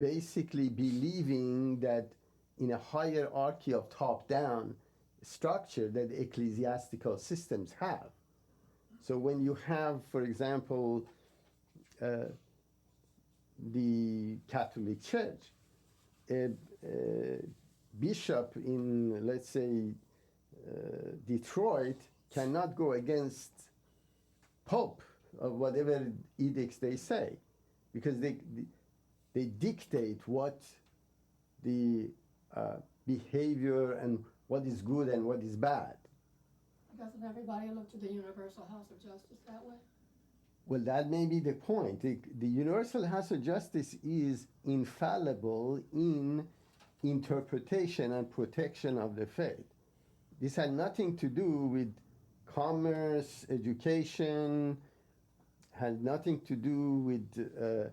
basically believing that in a hierarchy of top-down structure that ecclesiastical systems have. So when you have, for example, the Catholic Church, a bishop in, let's say, Detroit cannot go against Pope of whatever edicts they say, because they dictate what the behavior and what is good and what is bad. Doesn't everybody look to the Universal House of Justice that way? Well, that may be the point. The Universal House of Justice is infallible in interpretation and protection of the faith. This had nothing to do with commerce, education, had nothing to do with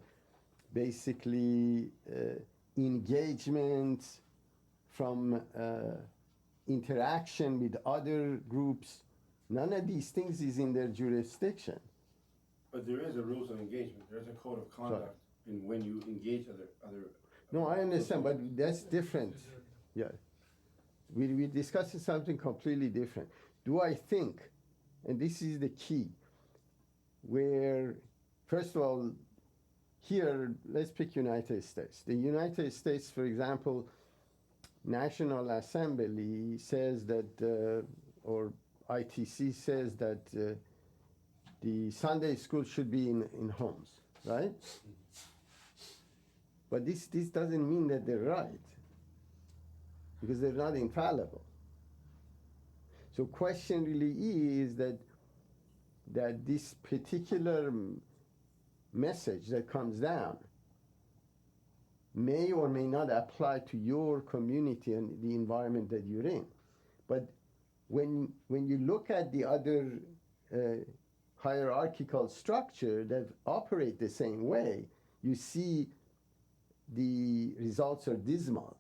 basically engagement from interaction with other groups. None of these things is in their jurisdiction. But there is a rules of engagement. There is a code of conduct in when you engage other. No, I understand, but that's different. Yeah, we're discussing something completely different. Do I think, and this is the key, where first of all, here let's pick United States. The United States, for example, National Assembly says that, or ITC says that the Sunday school should be in homes, right? But this doesn't mean that they're right, because they're not infallible. So question really is that this particular message that comes down may or may not apply to your community and the environment that you're in. But when you look at the other hierarchical structure that operate the same way, you see the results are dismal.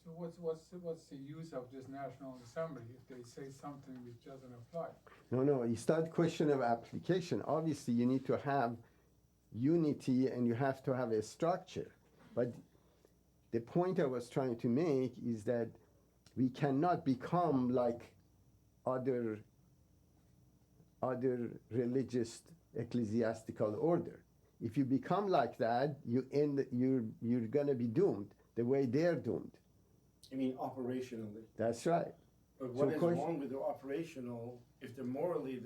So what's the use of this National Assembly if they say something which doesn't apply? No, it's not a question of application. Obviously, you need to have unity and you have to have a structure. But the point I was trying to make is that we cannot become like other religious ecclesiastical order. If you become like that, you're going to be doomed the way they're doomed. You mean operationally? That's right. But what is wrong with the operational if they're morally?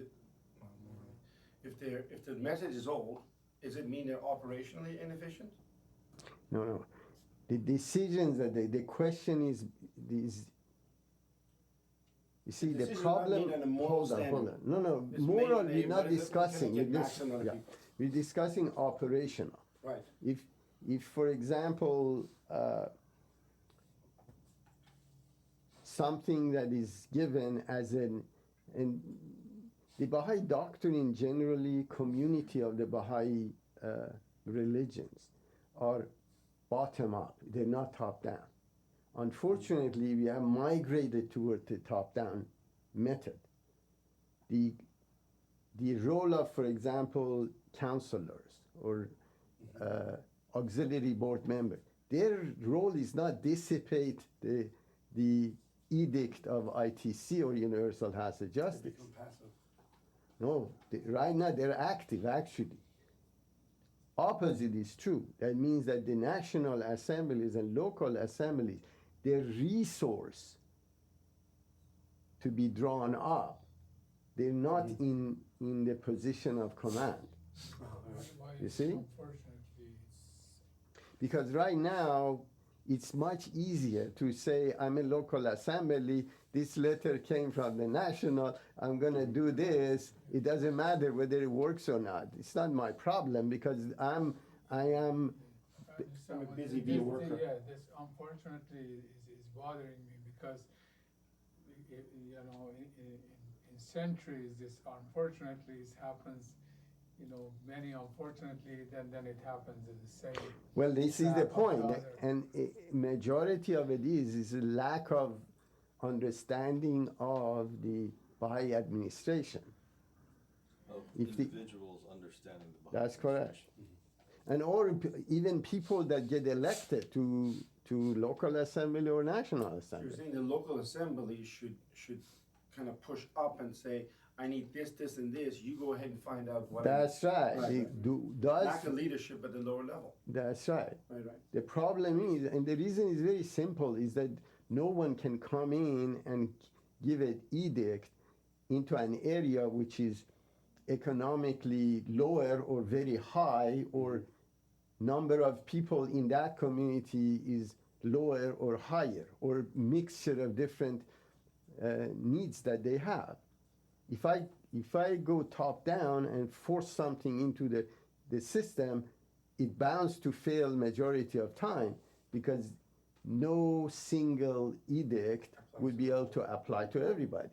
If the message is old, does it mean they're operationally inefficient? No. The decisions that the question is you see the problem. Hold on. No. Moral we're not discussing. We're discussing operational. Right. If for example something that is given as and the Baha'i doctrine generally, community of the Baha'i religions are bottom up. They're not top down. Unfortunately, we have migrated toward the top down method. The role of, for example, counselors or auxiliary board members, their role is not dissipate the edict of ITC or Universal House of Justice. They become passive. No, right now they're active actually. Opposite is true. That means that the national assemblies and local assemblies, their resource to be drawn up, they're not in the position of command. You see? Unfortunately, because right now it's much easier to say, I'm a local assembly, this letter came from the national, I'm going to do this. It doesn't matter whether it works or not. It's not my problem because I am I'm a busy bee worker. Yeah, this unfortunately is bothering me because, in centuries, this unfortunately happens. Many unfortunately, then it happens in the same. Well, this is the point, and a majority of it is a lack of understanding of the Baha'i administration. Of individuals understanding the Baha'i That's correct. and or even people that get elected to local assembly or national You're assembly. saying the local assembly should kind of push up and say, I need this, this, and this, you go ahead and find out what. That's right. Right, They right. does. Lack of leadership at the lower level. That's right. Right, right. The problem is, and the reason is very simple, is that no one can come in and give an edict into an area which is economically lower or very high, or number of people in that community is lower or higher, or mixture of different needs that they have. If I go top down and force something into the system, it bounds to fail majority of time, because no single edict would be able to apply to everybody.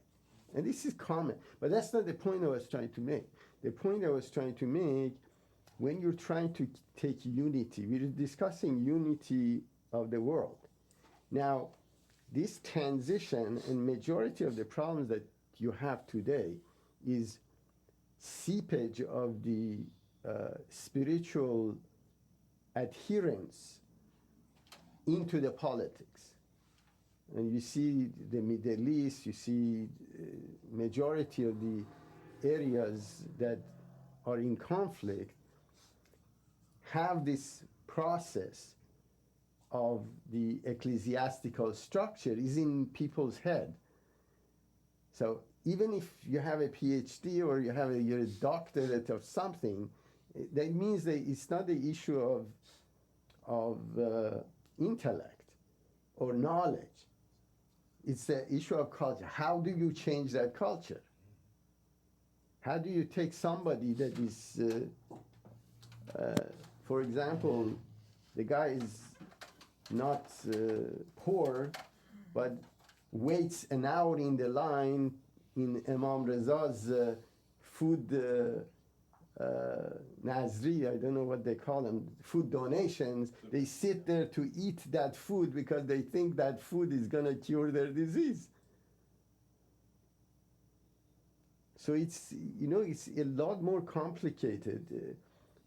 And this is common, but that's not the point I was trying to make. The point I was trying to make, when you're trying to take unity, we're discussing unity of the world. Now, this transition and majority of the problems that you have today is seepage of the spiritual adherence into the politics. And you see the Middle East, you see majority of the areas that are in conflict have this process of the ecclesiastical structure is in people's head. So even if you have a PhD or you're a doctorate of something, that means that it's not the issue of intellect or knowledge. It's the issue of culture. How do you change that culture? How do you take somebody that is, for example, the guy is not poor, but waits an hour in the line in Imam Reza's food Nazri, I don't know what they call them, food donations. They sit there to eat that food because they think that food is going to cure their disease. So it's a lot more complicated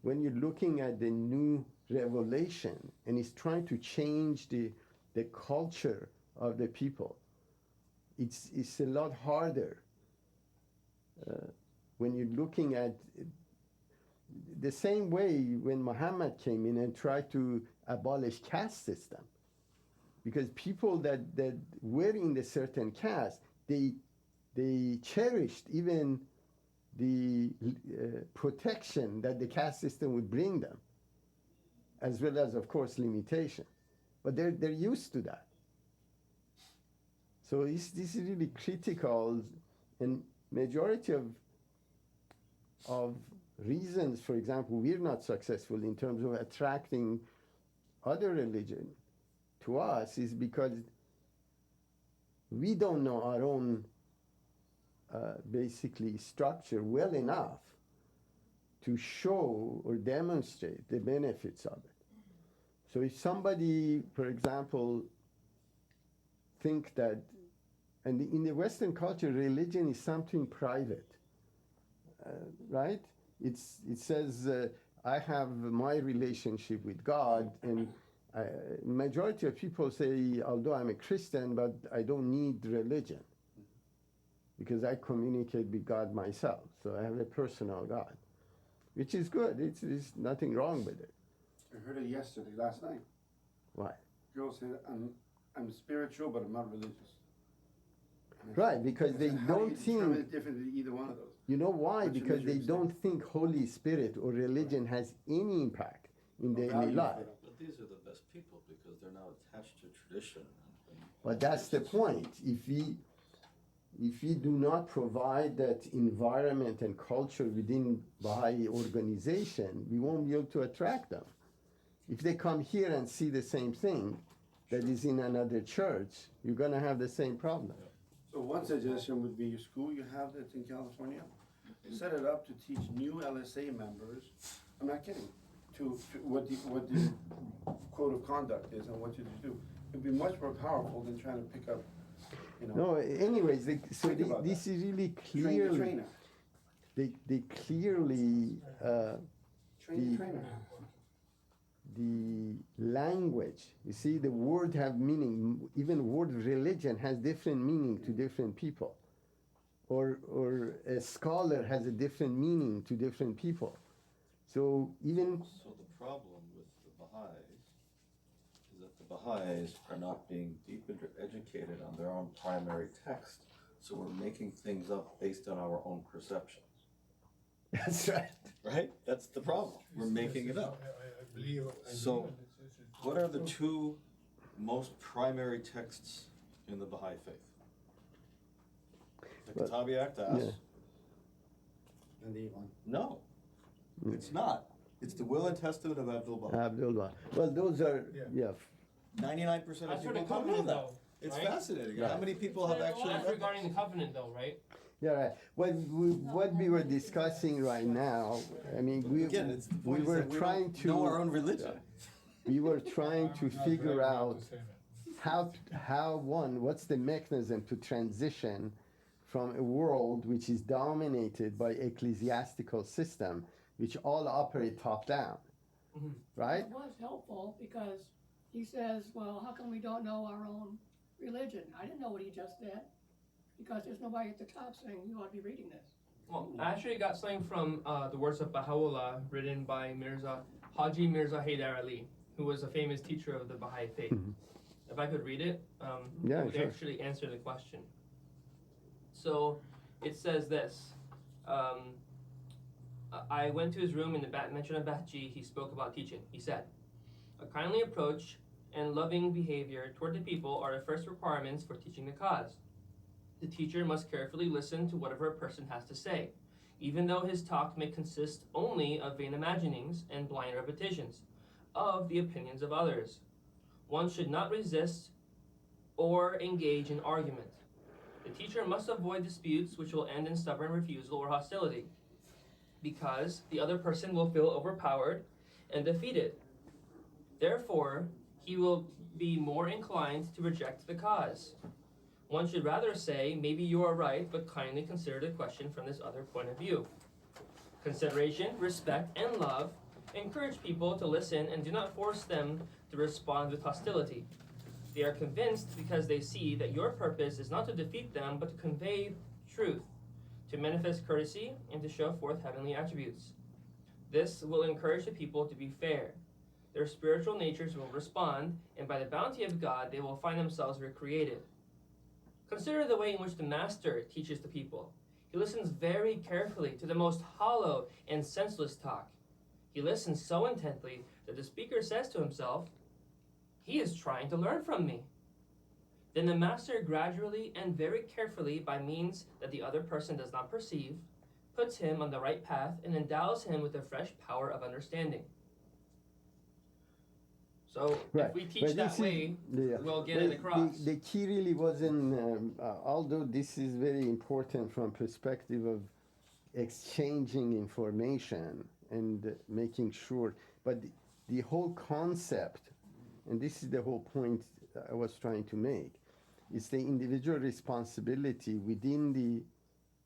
when you're looking at the new revelation and it's trying to change the culture of the people. It's a lot harder when you're looking at the same way when Muhammad came in and tried to abolish caste system, because people that were in a certain caste, they cherished even the protection that the caste system would bring them, as well as, of course, limitation. But they're used to that. So this is really critical, and majority of reasons, for example, we're not successful in terms of attracting other religion to us is because we don't know our own basically structure well enough to show or demonstrate the benefits of it. So if somebody, for example, think that, and in the Western culture, religion is something private, right? It says, I have my relationship with God, and majority of people say, although I'm a Christian, but I don't need religion because I communicate with God myself. So I have a personal God, which is good. It's nothing wrong with it. I heard it last night. Why? Girl said, I'm spiritual, but I'm not religious. Right, because they don't think. It's different than either one of those. You know why? What's your Because they measuring don't think Holy Spirit or religion has any impact in daily value life. for them. But these are the best people because they're not attached to tradition. But that's the point. If we do not provide that environment and culture within Baha'i organization, we won't be able to attract them. If they come here and see the same thing that is in another church, you're going to have the same problem. So one suggestion would be your school you have that's in California, set it up to teach new LSA members, I'm not kidding, to what the code of conduct is and what you do. It'd be much more powerful than trying to pick up, No, anyways, Think about this is really train the clearly, trainer. they clearly, Train the trainer. the language. You see, the word have meaning. Even word religion has different meaning to different people, or a scholar has a different meaning to different people. So even So the problem with the Baha'is is that the Baha'is are not being deep educated on their own primary text. So we're making things up based on our own perceptions. that's right. Right? That's the problem. We're making it up. I believe. So, what are the two most primary texts in the Baha'i faith? The Well, Kitabi Akdas? yeah. And the Ivan. No, it's not. It's the Will and Testament of Abdul Baha. Abdul Baha. Well, those are Yeah. 99% of That's for people the don't know covenant, that. though. It's right? fascinating. Right. How many people have actually That's read regarding the covenant, though, right? Yeah, right. What we were discussing right now, I mean, Again, it's the we point is were that we trying don't know our own to religion. we were trying to I'm not figure very proud out to say that. what's the mechanism to transition from a world which is dominated by ecclesiastical system, which all operate top down, Mhm. right? It was helpful because he says, well, how come we don't know our own religion? I didn't know what he just said, because there's nobody at the top saying you ought to be reading this. Well, I actually got something from the works of Baha'u'llah written by Haji Mirza Haydar Ali, who was a famous teacher of the Baha'i faith. Mhm. If I could read it, Yeah, it would sure. actually answer the question. So it says this. I went to his room in the mention of Bahji. He spoke about teaching. He said, a kindly approach and loving behavior toward the people are the first requirements for teaching the cause. The teacher must carefully listen to whatever a person has to say, even though his talk may consist only of vain imaginings and blind repetitions of the opinions of others. One should not resist or engage in argument. The teacher must avoid disputes which will end in stubborn refusal or hostility, because the other person will feel overpowered and defeated. Therefore, he will be more inclined to reject the cause. One should rather say, maybe you are right, but kindly consider the question from this other point of view. Consideration, respect, and love encourage people to listen and do not force them to respond with hostility. They are convinced because they see that your purpose is not to defeat them, but to convey truth, to manifest courtesy, and to show forth heavenly attributes. This will encourage the people to be fair. Their spiritual natures will respond, and by the bounty of God, they will find themselves recreated. Consider the way in which the Master teaches the people. He listens very carefully to the most hollow and senseless talk. He listens so intently that the speaker says to himself, he is trying to learn from me. Then the Master gradually and very carefully, by means that the other person does not perceive, puts him on the right path and endows him with a fresh power of understanding. So Right. if we teach But that this way, is- we'll get it across. The key really wasn't, although this is very important from perspective of exchanging information and making sure, but the whole concept, and this is the whole point I was trying to make, is the individual responsibility within the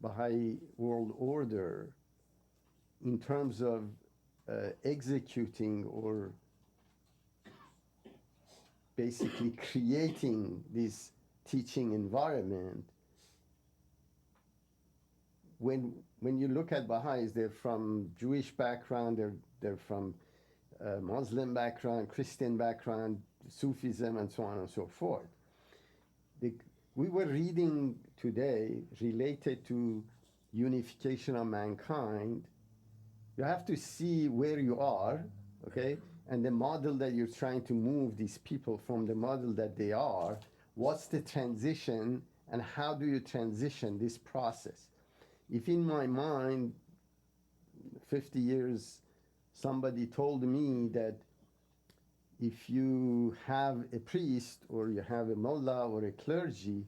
Baha'i world order in terms of executing or basically creating this teaching environment. When you look at Baha'is, they're from Jewish background, they're from Muslim background, Christian background, Sufism, and so on and so forth. We were reading today related to unification of mankind. You have to see where you are, okay? And the model that you're trying to move these people from the model that they are, what's the transition and how do you transition this process? If in my mind, 50 years, somebody told me that if you have a priest or you have a mullah or a clergy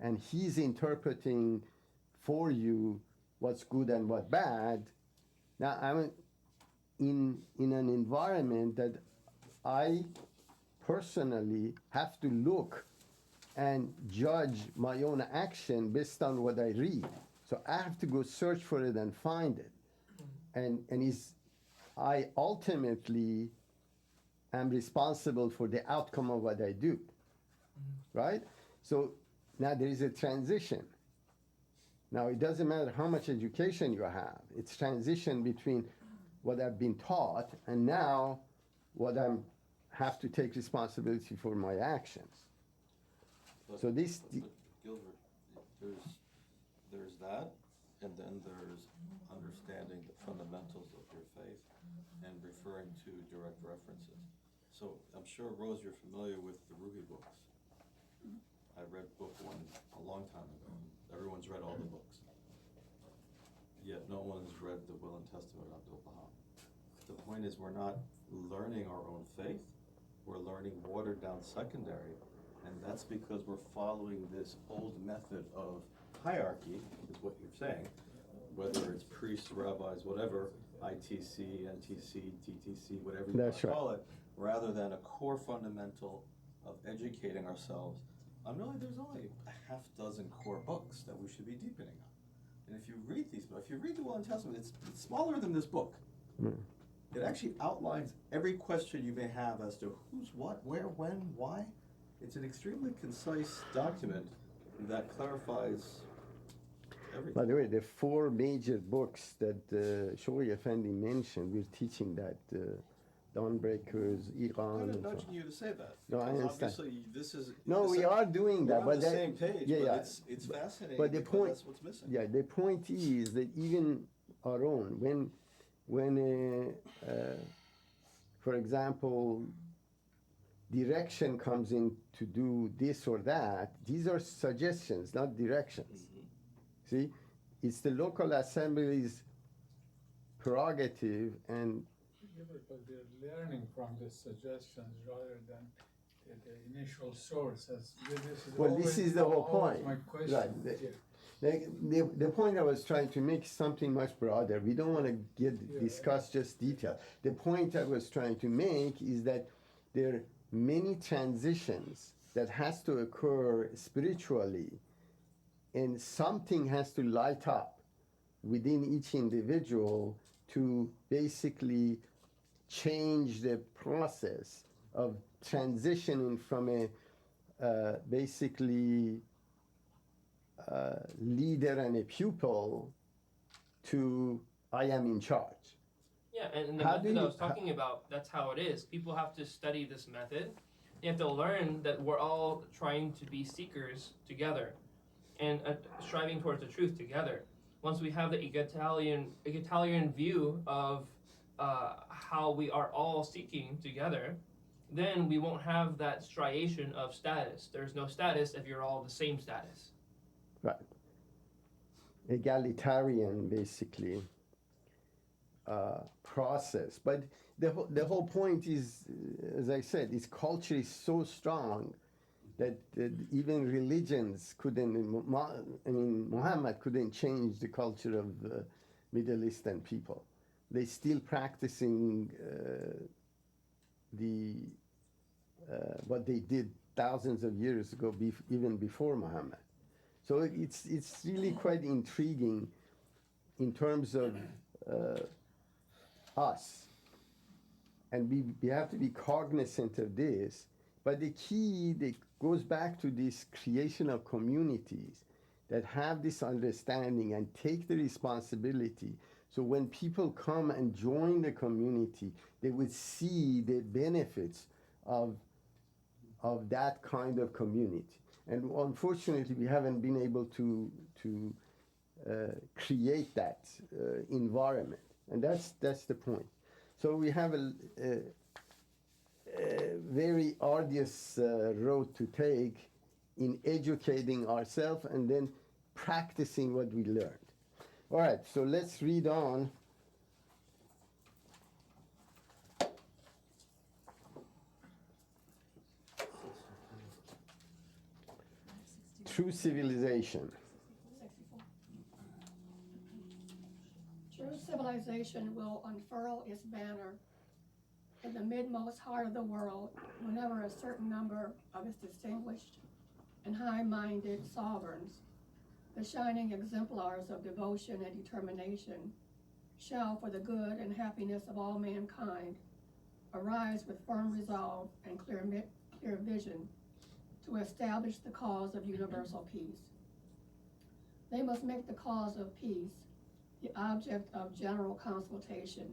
and he's interpreting for you what's good and what bad, now I'm in an environment that I personally have to look and judge my own action based on what I read. So I have to go search for it and find it. And I ultimately am responsible for the outcome of what I do. Right? So now there is a transition. Now it doesn't matter how much education you have, it's transition between what I've been taught and now what I have to take responsibility for my actions. But- So this- but Gilbert, there's that, and then there's understanding the fundamentals of your faith and referring to direct references. So I'm sure, Rose, you're familiar with the Ruhi books. I read book one a long time ago. Everyone's read all the books. Yet no one's read the Will and Testament of Abdul Baha. The point is, we're not learning our own faith, we're learning watered down secondary, and that's because we're following this old method of hierarchy, is what you're saying, whether it's priests, rabbis, whatever, ITC, NTC, TTC, whatever you want That's to right. call it, rather than a core fundamental of educating ourselves. There's only a half dozen core books that we should be deepening on. And if you read these books, if you read the Will and Testament, it's smaller than this book. It actually outlines every question you may have as to who's what, where, when, why. It's an extremely concise document that clarifies everything. By the way, the 4 major books that Shoei Effendi mentioned, we're teaching that Dawnbreakers, I'm Iran, kind of and so on. nudging you to say that. No, I because understand. Obviously, this is. No, this we is- are doing We're that, on but the that, same page, yeah, but yeah. it's fascinating But the because point- that's what's missing. yeah, the point is that even our own, when for example, direction comes in to do this or that, these are suggestions, not directions. See, it's the local assembly's prerogative, and Yeah, but they're learning from the suggestions rather than the initial source. This is the whole always point. my question. Right. Yeah. the point I was trying to make is something much broader. We don't want to discuss just detail. The point I was trying to make is that there are many transitions that has to occur spiritually, and something has to light up within each individual to basically change the process of transitioning from a basically leader and a pupil to I am in charge. Yeah, and the How do method I you- was talking about, that's how it is. People have to study this method. They have to learn that we're all trying to be seekers together and striving towards the truth together. Once we have the egalitarian view of how we are all seeking together, then we won't have that striation of status. There's no status if you're all the same status. Right. Egalitarian, basically, process. But the whole point is, as I said, is culture is so strong that even religions couldn't, Muhammad couldn't change the culture of Middle Eastern people. They still practicing what they did thousands of years ago, even before Muhammad. So it's really quite intriguing in terms of us. And we have to be cognizant of this. But the key that goes back to this creation of communities that have this understanding and take the responsibility. So when people come and join the community, they would see the benefits of that kind of community. And unfortunately, we haven't been able to create that environment. And that's the point. So we have a very arduous road to take in educating ourselves and then practicing what we learned. All right, so let's read on. True civilization. 64. True civilization will unfurl its banner in the midmost heart of the world whenever a certain number of its distinguished and high-minded sovereigns, the shining exemplars of devotion and determination, shall, for the good and happiness of all mankind, arise with firm resolve and clear vision to establish the cause of universal peace. They must make the cause of peace the object of general consultation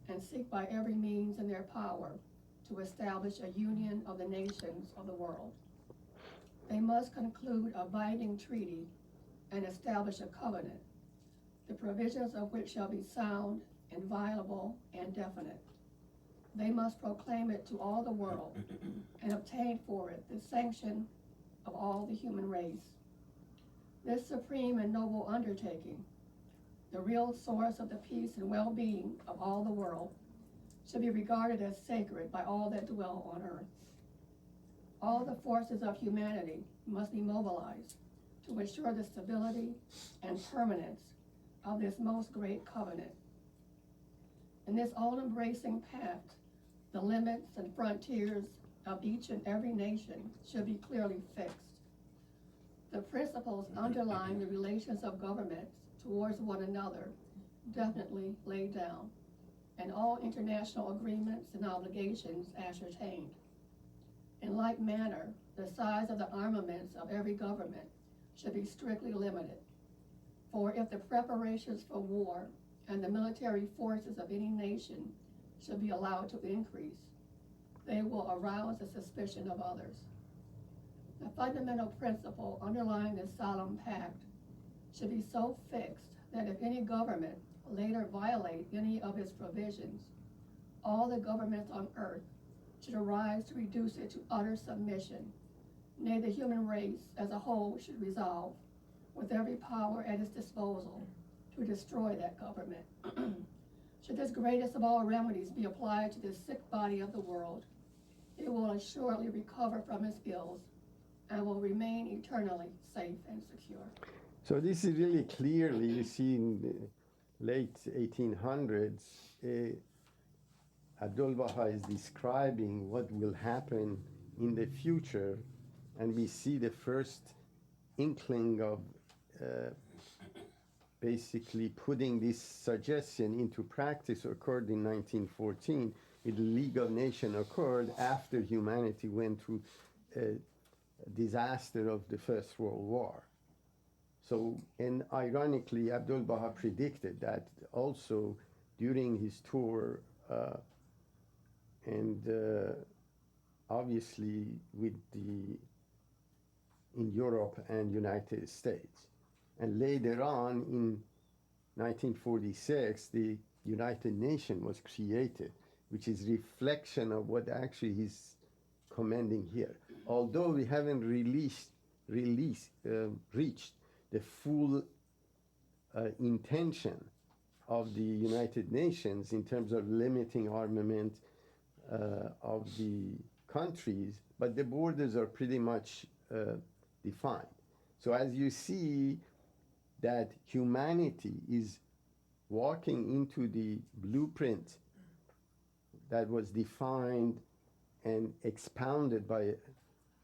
and seek by every means in their power to establish a union of the nations of the world. They must conclude a binding treaty and establish a covenant, the provisions of which shall be sound, inviolable, and definite. They must proclaim it to all the world and obtain for it the sanction of all the human race. This supreme and noble undertaking, the real source of the peace and well-being of all the world, should be regarded as sacred by all that dwell on earth. All the forces of humanity must be mobilized to ensure the stability and permanence of this most great covenant. In this all-embracing pact, the limits and frontiers of each and every nation should be clearly fixed. The principles underlying the relations of governments towards one another definitely laid down, and all international agreements and obligations ascertained. In like manner, the size of the armaments of every government should be strictly limited. For if the preparations for war and the military forces of any nation should be allowed to increase, they will arouse the suspicion of others. The fundamental principle underlying this solemn pact should be so fixed that if any government later violate any of its provisions, all the governments on earth should arise to reduce it to utter submission. Nay, the human race as a whole should resolve, with every power at its disposal, to destroy that government. Should this greatest of all remedies be applied to this sick body of the world, it will assuredly recover from its ills and will remain eternally safe and secure. So this is really clearly, you see in the late 1800s, Abdul Baha is describing what will happen in the future, and we see the first inkling of basically putting this suggestion into practice occurred in 1914. The League of Nations occurred after humanity went through a disaster of the First World War. So, and ironically, Abdul Baha predicted that also during his tour, and obviously in Europe and United States. And later on, in 1946, the United Nations was created, which is reflection of what actually he's commending here. Although we haven't reached the full intention of the United Nations in terms of limiting armament of the countries, but the borders are pretty much defined. So as you see that humanity is walking into the blueprint that was defined and expounded by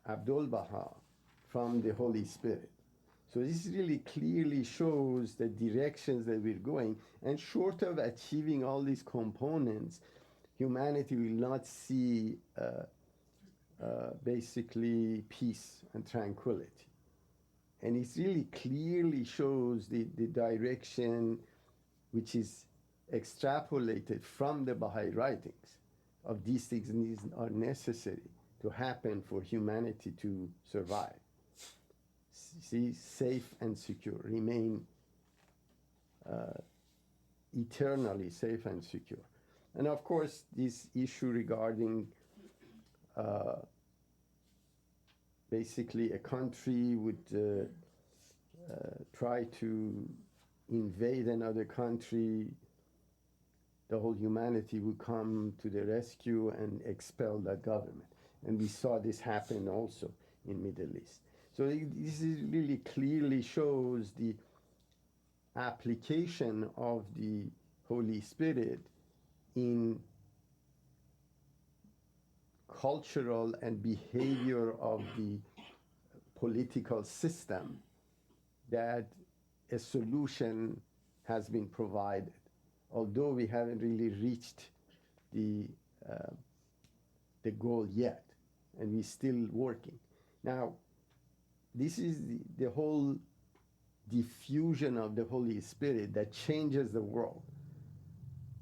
Abdul Baha from the Holy Spirit. So this really clearly shows the directions that we're going, and short of achieving all these components, humanity will not see basically peace and tranquility. And it really clearly shows the direction which is extrapolated from the Baha'i writings of these things are necessary to happen for humanity to survive. See, safe and secure, remain eternally safe and secure. And of course, this issue regarding basically a country would try to invade another country, the whole humanity would come to the rescue and expel that government. And we saw this happen also in Middle East. So this is really clearly shows the application of the Holy Spirit in cultural and behavior of the political system, that a solution has been provided. Although we haven't really reached the the goal yet, and we're still working. Now, this is the whole diffusion of the Holy Spirit that changes the world.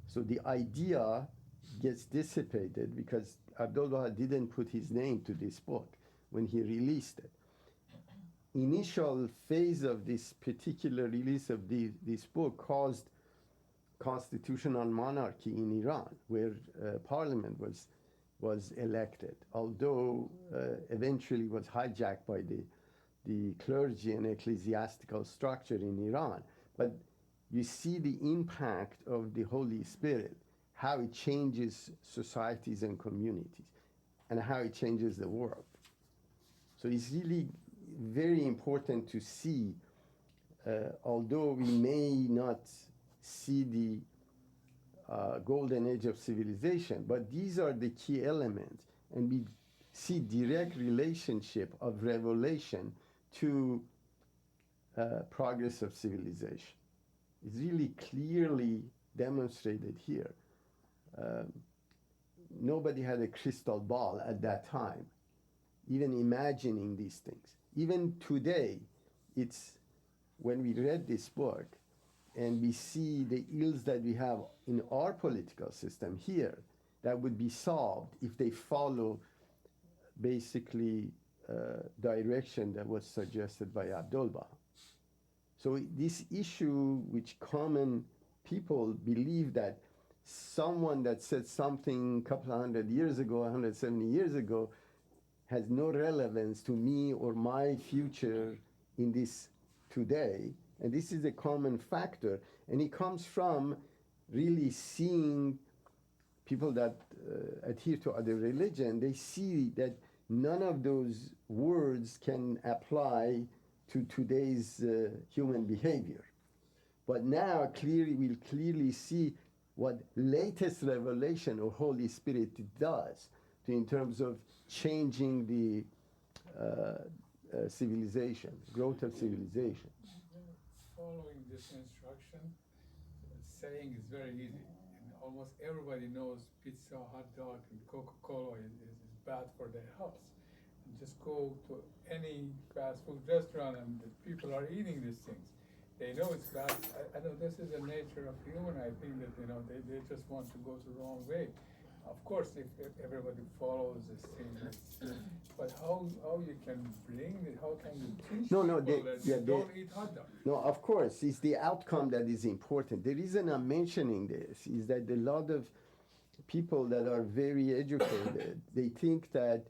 So the idea gets dissipated because Abdul Baha didn't put his name to this book when he released it. Initial phase of this particular release of this book caused constitutional monarchy in Iran, where parliament was elected, although eventually was hijacked by the clergy and ecclesiastical structure in Iran. But you see the impact of the Holy Spirit, how it changes societies and communities, and how it changes the world. So it's really very important to see, although we may not see the golden age of civilization, but these are the key elements, and we see direct relationship of revelation to progress of civilization. It's really clearly demonstrated here. Nobody had a crystal ball at that time, even imagining these things. Even today, it's when we read this book and we see the ills that we have in our political system here that would be solved if they follow basically direction that was suggested by Abdul Baha. So this issue, which common people believe that someone that said something a couple of hundred years ago, 170 years ago, has no relevance to me or my future in this today. And this is a common factor. And it comes from really seeing people that adhere to other religion, they see that none of those words can apply to today's human behavior. But now we'll clearly see what latest revelation of Holy Spirit does in terms of changing the civilization, growth of civilization. Following this instruction, saying is very easy. And almost everybody knows pizza, hot dog, and Coca-Cola is bad for their health. And just go to any fast food restaurant and the people are eating these things. They know it's bad. I know this is the nature of human. I think that, they just want to go the wrong way. Of course, if everybody follows this thing, but how you can bring it, how can you teach people that don't eat hot dog? No, of course, it's the outcome that is important. The reason I'm mentioning this is that a lot of people that are very educated, they think that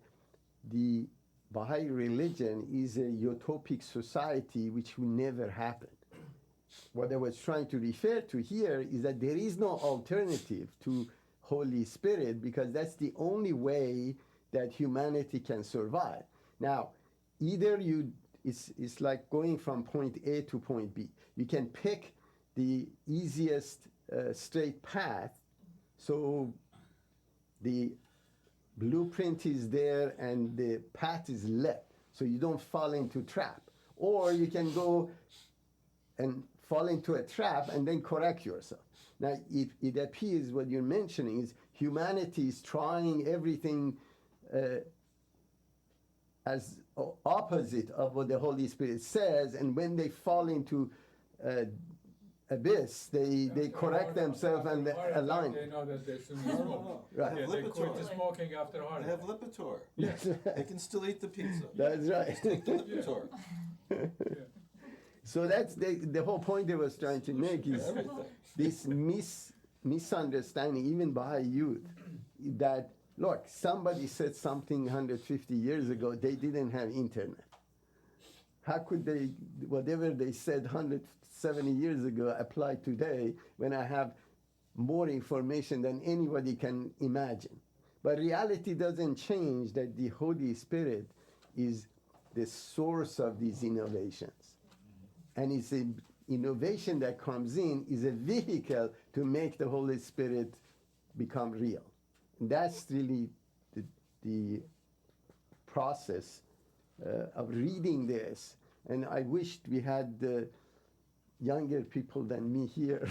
the Baha'i religion is a utopic society which will never happen. What I was trying to refer to here is that there is no alternative to Holy Spirit, because that's the only way that humanity can survive. Now, either it's like going from point A to point B. You can pick the easiest straight path, so the blueprint is there and the path is lit, so you don't fall into trap. Or you can go and fall into a trap and then correct yourself. Now, it appears what you're mentioning is humanity is trying everything as opposite of what the Holy Spirit says, and when they fall into abyss, they correct themselves and they align. They know that they shouldn't smoke. Right. Yeah, they quit smoking after heart They have attack. Lipitor. That's They can still eat the pizza. That's right. Just take the Lipitor. So that's the whole point I was trying to make is Everything. this misunderstanding, even by youth, that, look, somebody said something 150 years ago, they didn't have internet. How could they, whatever they said 170 years ago, apply today when I have more information than anybody can imagine? But reality doesn't change that the Holy Spirit is the source of these innovations. And it's an innovation that comes in is a vehicle to make the Holy Spirit become real. And that's really the process of reading this. And I wished we had younger people than me here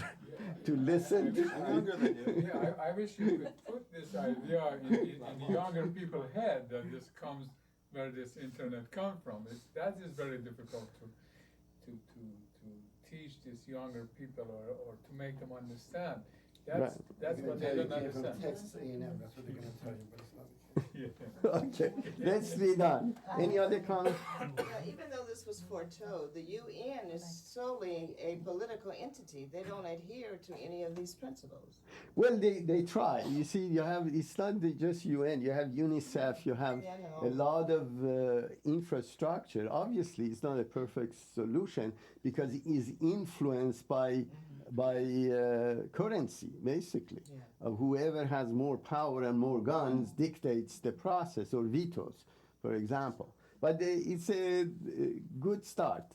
to listen. I'm younger than you. Yeah, I wish you could put this idea in the younger people's head that this comes where this internet come from. That is very difficult to teach these younger people or to make them understand. That's They're what gonna they tell you don't came from understand. Texas A&M, that's what they're gonna tell you, but it's not the case. Yeah. Okay, let's read on. Any other comments? Even though this was foretold, the UN is solely a political entity. They don't adhere to any of these principles. Well, they try. You see, you have, it's not just UN, you have UNICEF, you have Yeah, I a know. lot of infrastructure. Obviously, it's not a perfect solution because it is influenced by currency, basically. Yeah. Whoever has more power and more guns dictates the process or vetoes, for example. But it's a good start.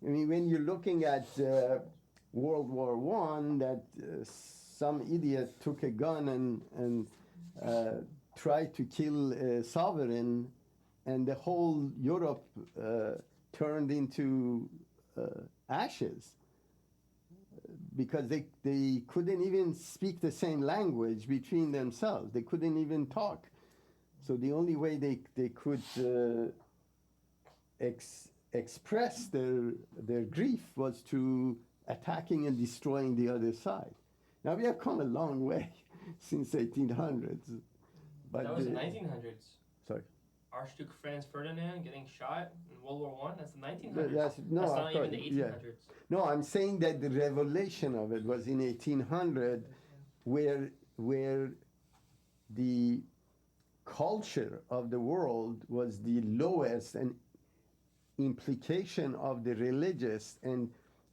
I mean, when you're looking at World War I, that some idiot took a gun and tried to kill a sovereign, and the whole Europe turned into ashes because they couldn't even speak the same language between themselves. They couldn't even talk. So the only way they could express their grief was through attacking and destroying the other side. Now we have come a long way since 1800s. But That was the 1900s. Sorry. Archduke Franz Ferdinand getting shot in World War I. That's the 1900s. That's That's not even the yeah. 1800s. No, I'm saying that the revelation of it was in 1800, where the culture of the world was the lowest, and implication of the religious and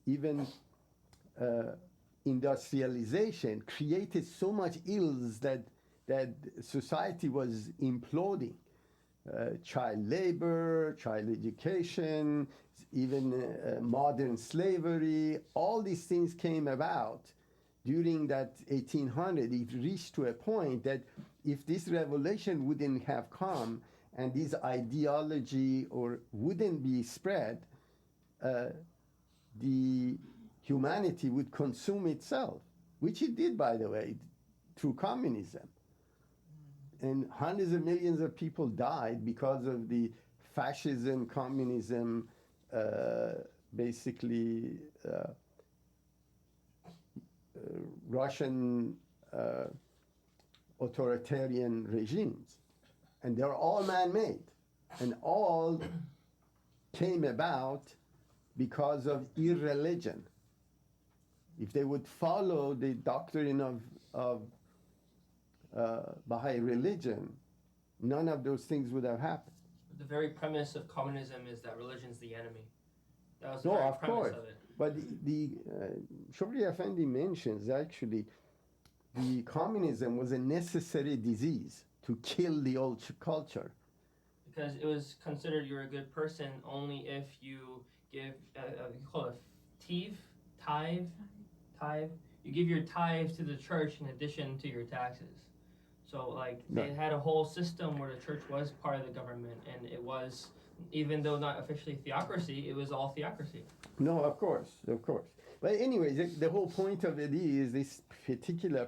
even industrialization created so much ills that society was imploding. Child labor, child education, even modern slavery, all these things came about during that 1800. It reached to a point that if this revelation wouldn't have come and this ideology or wouldn't be spread, the humanity would consume itself, which it did, by the way, through communism. And hundreds of millions of people died because of the fascism, communism, basically Russian authoritarian regimes. And they're all man-made. And all came about because of irreligion. If they would follow the doctrine of Baha'i religion, none of those things would have happened. The very premise of communism is that religion's the enemy. That was the No, very of premise course. of it. But the Shobri Effendi mentions actually the communism was a necessary disease to kill the old culture. Because it was considered you're a good person only if you give, you call it tithe. You give your tithe to the church in addition to your taxes. So like they had a whole system where the church was part of the government, and it was, even though not officially theocracy, it was all theocracy. No, of course. But anyways, the whole point of it is this particular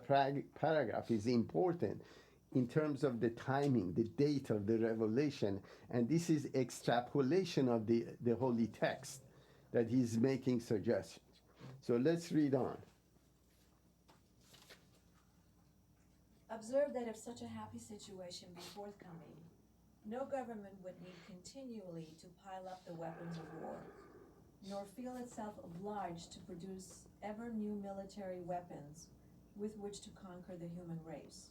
paragraph is important in terms of the timing, the date of the revelation, and this is extrapolation of the holy text that he's making suggestions. So let's read on. Observe that if such a happy situation be forthcoming, no government would need continually to pile up the weapons of war, nor feel itself obliged to produce ever new military weapons with which to conquer the human race.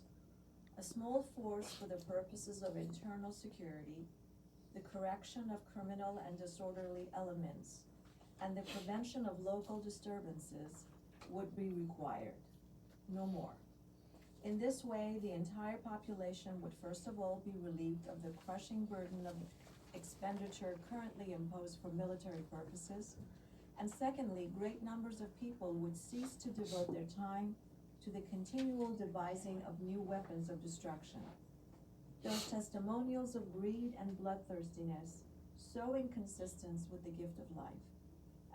A small force for the purposes of internal security, the correction of criminal and disorderly elements, and the prevention of local disturbances would be required, no more. In this way, the entire population would first of all be relieved of the crushing burden of expenditure currently imposed for military purposes, and secondly, great numbers of people would cease to devote their time to the continual devising of new weapons of destruction. Those testimonials of greed and bloodthirstiness, so inconsistent with the gift of life,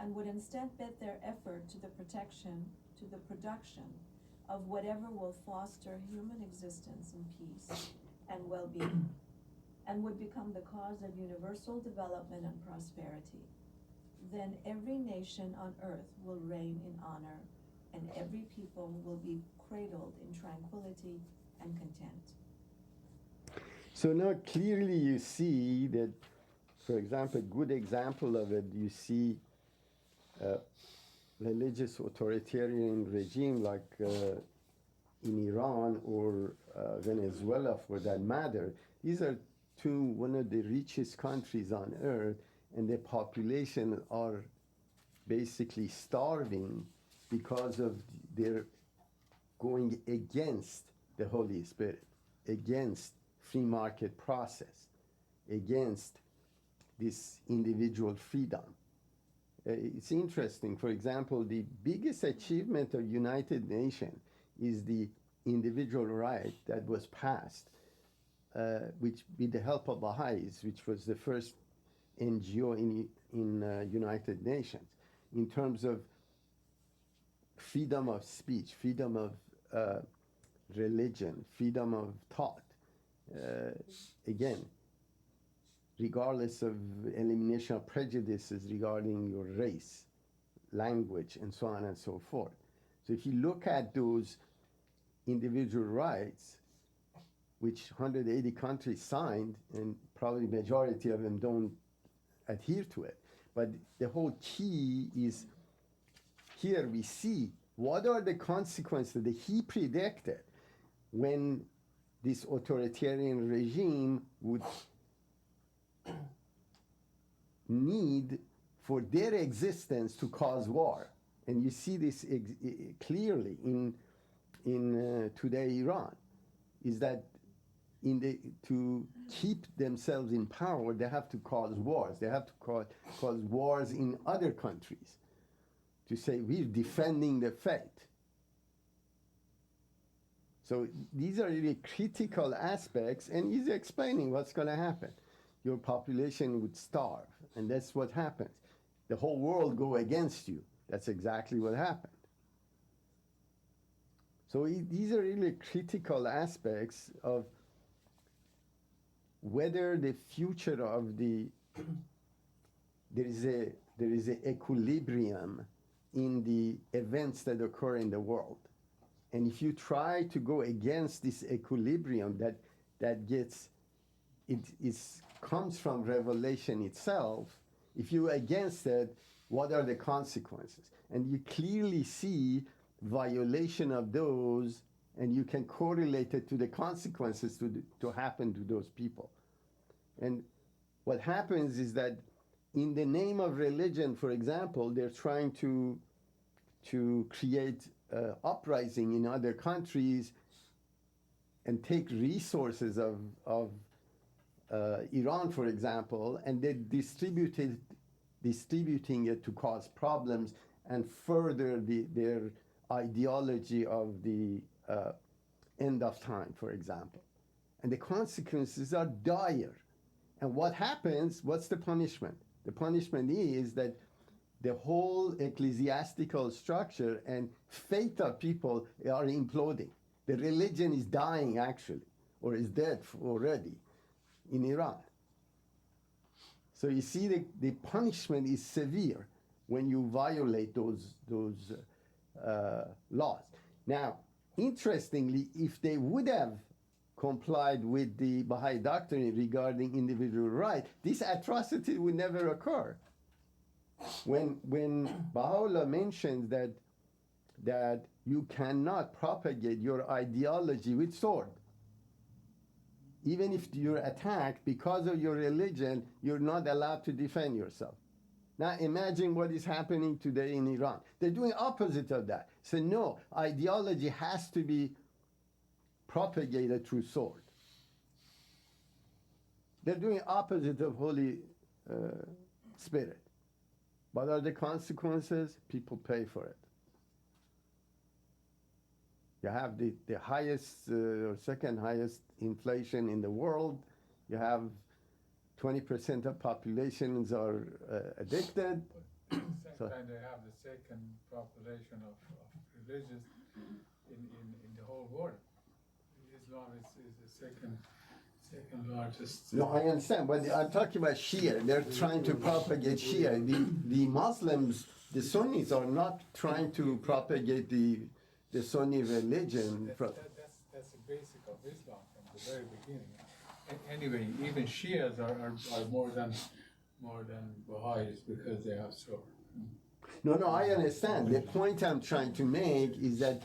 and would instead bet their effort to the production of whatever will foster human existence in peace and well-being, and would become the cause of universal development and prosperity. Then every nation on earth will reign in honor, and every people will be cradled in tranquility and content. So now clearly you see that, for example, a good example of it, you see religious authoritarian regime like in Iran or Venezuela for that matter. These are one of the richest countries on earth, and the population are basically starving because of their going against the Holy Spirit, against free market process, against this individual freedom. It's interesting, for example, the biggest achievement of United Nations is the individual right that was passed, which with the help of Baha'is, which was the first NGO in United Nations, in terms of freedom of speech, freedom of religion, freedom of thought. Again, regardless of elimination of prejudices regarding your race, language, and so on and so forth. So if you look at those individual rights, which 180 countries signed, and probably majority of them don't adhere to it, but the whole key is here we see what are the consequences that he predicted when this authoritarian regime would need for their existence to cause war. And you see this clearly in today Iran, is that to keep themselves in power, they have to cause wars. They have to cause wars in other countries to say we're defending the faith. So these are really critical aspects, and he's explaining what's going to happen. Your population would starve, and that's what happens. The whole world go against you. That's exactly what happened. So these are really critical aspects of whether the future of there is a equilibrium in the events that occur in the world. And if you try to go against this equilibrium that comes from Revelation itself, if you're against it, what are the consequences? And you clearly see violation of those, and you can correlate it to the consequences to happen to those people. And what happens is that in the name of religion, for example, they're trying to create uprising in other countries and take resources of Iran, for example, and they distributing it to cause problems and further their ideology of the end of time, for example. And the consequences are dire. And what happens, what's the punishment? The punishment is that the whole ecclesiastical structure and faith of people are imploding. The religion is dying, actually, or is dead already in Iran. So you see the punishment is severe when you violate those laws. Now, interestingly, if they would have complied with the Baha'i doctrine regarding individual right, this atrocity would never occur. When Baha'u'llah mentions that you cannot propagate your ideology with sword, even if you're attacked because of your religion, you're not allowed to defend yourself. Now imagine what is happening today in Iran. They're doing opposite of that. So no, ideology has to be propagated through sword. They're doing opposite of Holy Spirit. What are the consequences? People pay for it. You have the highest or second highest inflation in the world. You have 20% of populations are addicted. Same So- time, they have the second population of religious in the whole world. Islam is the second largest. No, I understand, but I'm talking about Shia. They're trying to propagate Shia. The Muslims, the Sunnis, are not trying to propagate the Sunni religion. That's the basic of Islam from the very beginning. Anyway, even Shias are more than Baha'is because they have so. No, I understand. The point I'm trying to make is that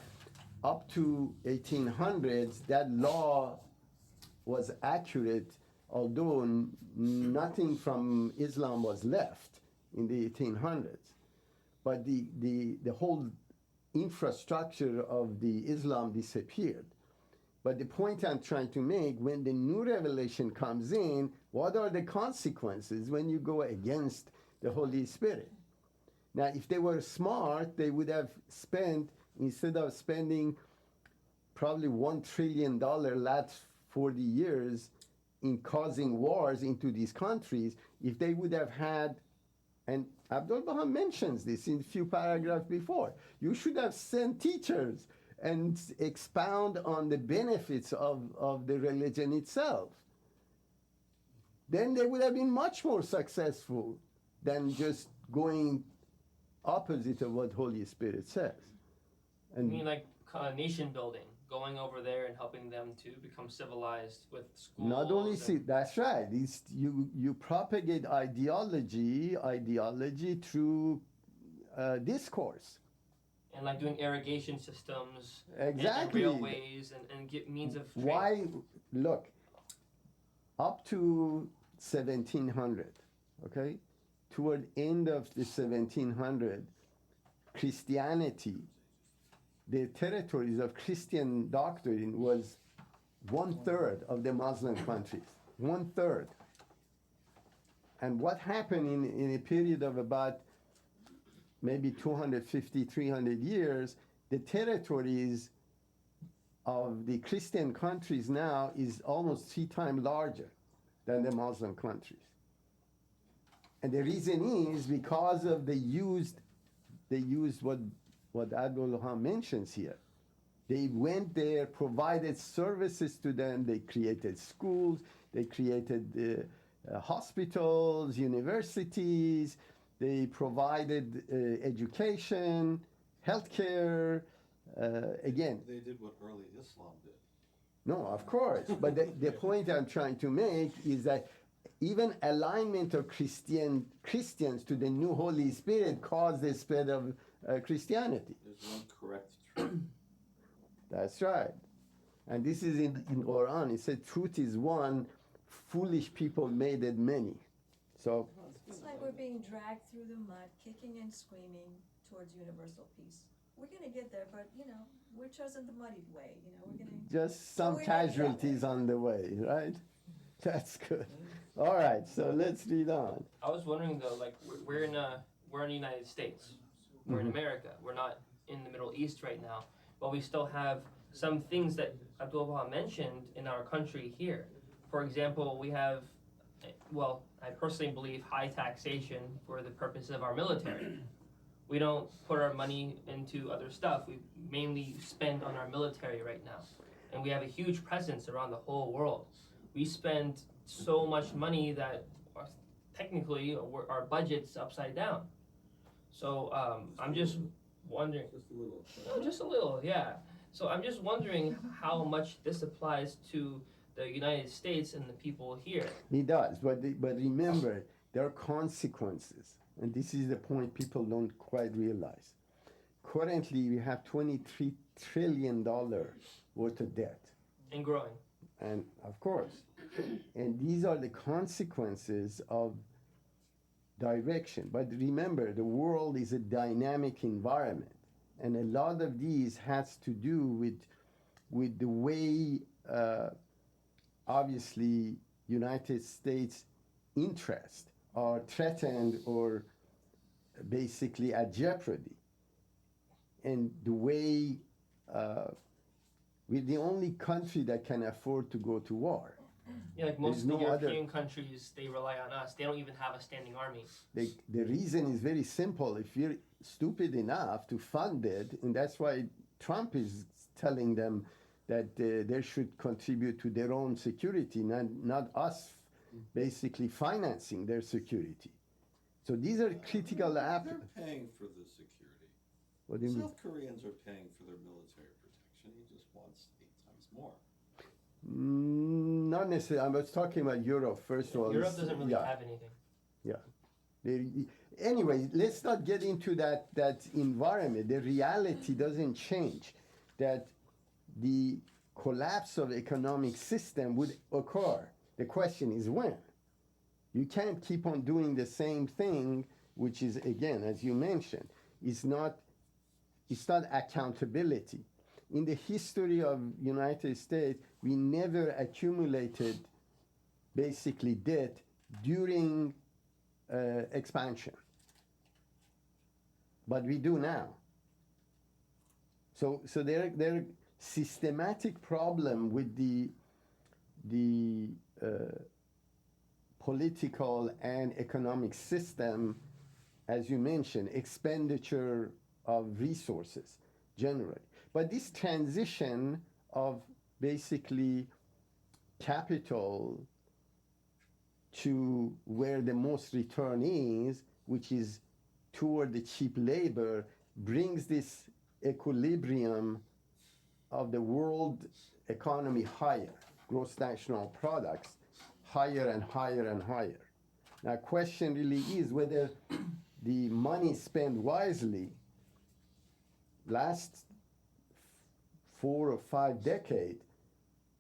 up to 1800s, that law was accurate, although nothing from Islam was left in the 1800s. But the whole infrastructure of the Islam disappeared. But the point I'm trying to make, when the new revelation comes in, what are the consequences when you go against the Holy Spirit? Now, if they were smart, they would have spent, instead of spending probably $1 trillion last 40 years in causing wars into these countries, if they would have had, and Abdul Baha mentions this in a few paragraphs before, you should have sent teachers and expound on the benefits of the religion itself. Then they would have been much more successful than just going opposite of what Holy Spirit says. I mean, like nation building, going over there and helping them to become civilized with schools. Not only and- see, that's right. You propagate ideology through discourse. and like doing irrigation systems Exactly. and railways and get means of trade. Why? Look, up to 1700, okay, toward end of the 1700, Christianity, the territories of Christian doctrine was 1/3 of the Muslim countries. 1/3. And what happened in a period of about maybe 250, 300 years, the territories of the Christian countries now is almost 3 times larger than the Muslim countries. And the reason is because of they used what Abdul Wahab mentions here. They went there, provided services to them, they created schools, they created hospitals, universities, they provided education, healthcare, again. They did what early Islam did. No, of course. But the point I'm trying to make is that even alignment of Christians to the new Holy Spirit caused the spread of Christianity. There's one correct truth. That's right. And this is in Quran. It said, truth is one, foolish people made it many. So, It's like we're being dragged through the mud, kicking and screaming towards universal peace. We're gonna get there, but we're chosen the muddied way. We're gonna. just some we're heading that casualties way. on the way, right? That's good. All right, so let's read on. I was wondering though, like we're in the United States, we're in America, we're not in the Middle East right now, but we still have some things that Abdul Baha mentioned in our country here. For example, we have, well, I personally believe high taxation for the purpose of our military. We don't put our money into other stuff. We mainly spend on our military right now. And we have a huge presence around the whole world. We spend so much money that technically our budget's upside down. So I'm just wondering, Just a little. just a little, yeah. So I'm just wondering how much this applies to the United States and the people here. He does, but remember, there are consequences. And this is the point people don't quite realize. Currently, we have $23 trillion worth of debt. And growing. And of course, and these are the consequences of direction. But remember, the world is a dynamic environment. And a lot of these has to do with the way, obviously, United States interests are threatened or basically at jeopardy. And the way we're the only country that can afford to go to war. Yeah, like most There's of the no other- European countries, they rely on us. They don't even have a standing army. The reason is very simple. If you're stupid enough to fund it, and that's why Trump is telling them that they should contribute to their own security, not us basically financing their security. So these are critical app. They're paying for the security. What do you mean? South Koreans are paying for their military protection. He just wants 8 times more. Not necessarily. I was talking about Europe first of all. Europe It's- doesn't really yeah. have anything. Anyway, let's not get into that environment. The reality doesn't change. That the collapse of economic system would occur. The question is when. You can't keep on doing the same thing, which is, again, as you mentioned, it's not accountability. In the history of United States, we never accumulated basically debt during expansion. But we do now. So there are systematic problem with the political and economic system, as you mentioned, expenditure of resources generally. But this transition of basically capital to where the most return is, which is toward the cheap labor, brings this equilibrium of the world economy higher, gross national products higher and higher and higher. Now, question really is whether the money spent wisely. Last 4 or 5 decades,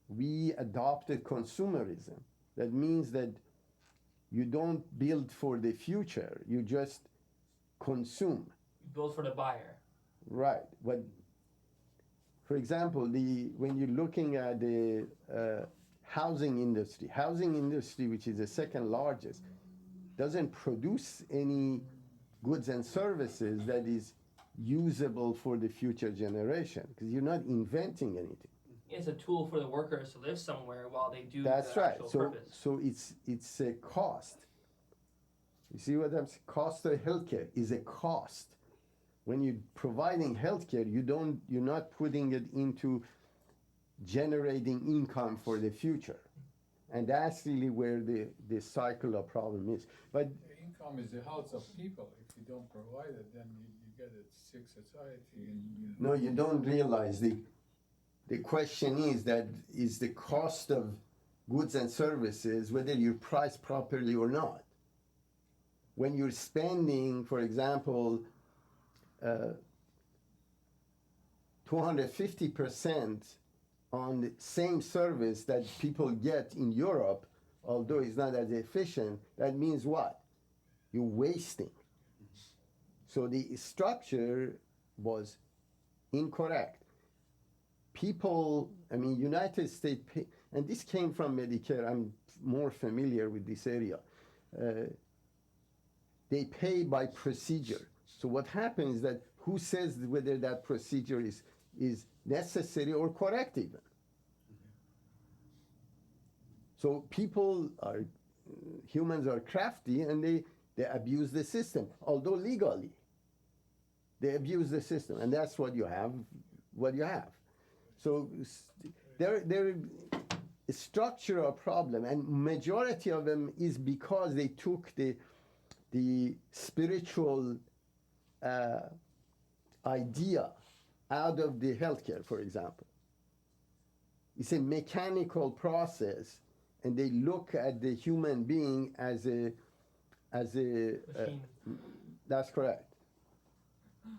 we adopted consumerism. That means that you don't build for the future, you just consume. You build for the buyer. Right. But for example, when you're looking at the housing industry, which is the second largest, doesn't produce any goods and services that is usable for the future generation because you're not inventing anything. It's a tool for the workers to live somewhere while they do That's the right. actual So purpose. so it's a cost. You see what I'm saying? Cost of healthcare is a cost. When you're providing healthcare, you're not putting it into generating income for the future. And that's really where the cycle of problem is. But The income is the health of people. If you don't provide it, then you get a sick society. And, no, you don't realize the question is the cost of goods and services, whether you're priced properly or not. When you're spending, for example, 250% on the same service that people get in Europe, although it's not as efficient, that means what? You're wasting. So the structure was incorrect. People, United States, and this came from Medicare, I'm more familiar with this area. They pay by procedure. So what happens is that who says whether that procedure is necessary or correct even? So humans are crafty and they abuse the system, although legally. They abuse the system, and that's what you have. So there is structural problem, and majority of them is because they took the spiritual idea out of the healthcare, for example. It's a mechanical process, and they look at the human being as a Machine. that's correct.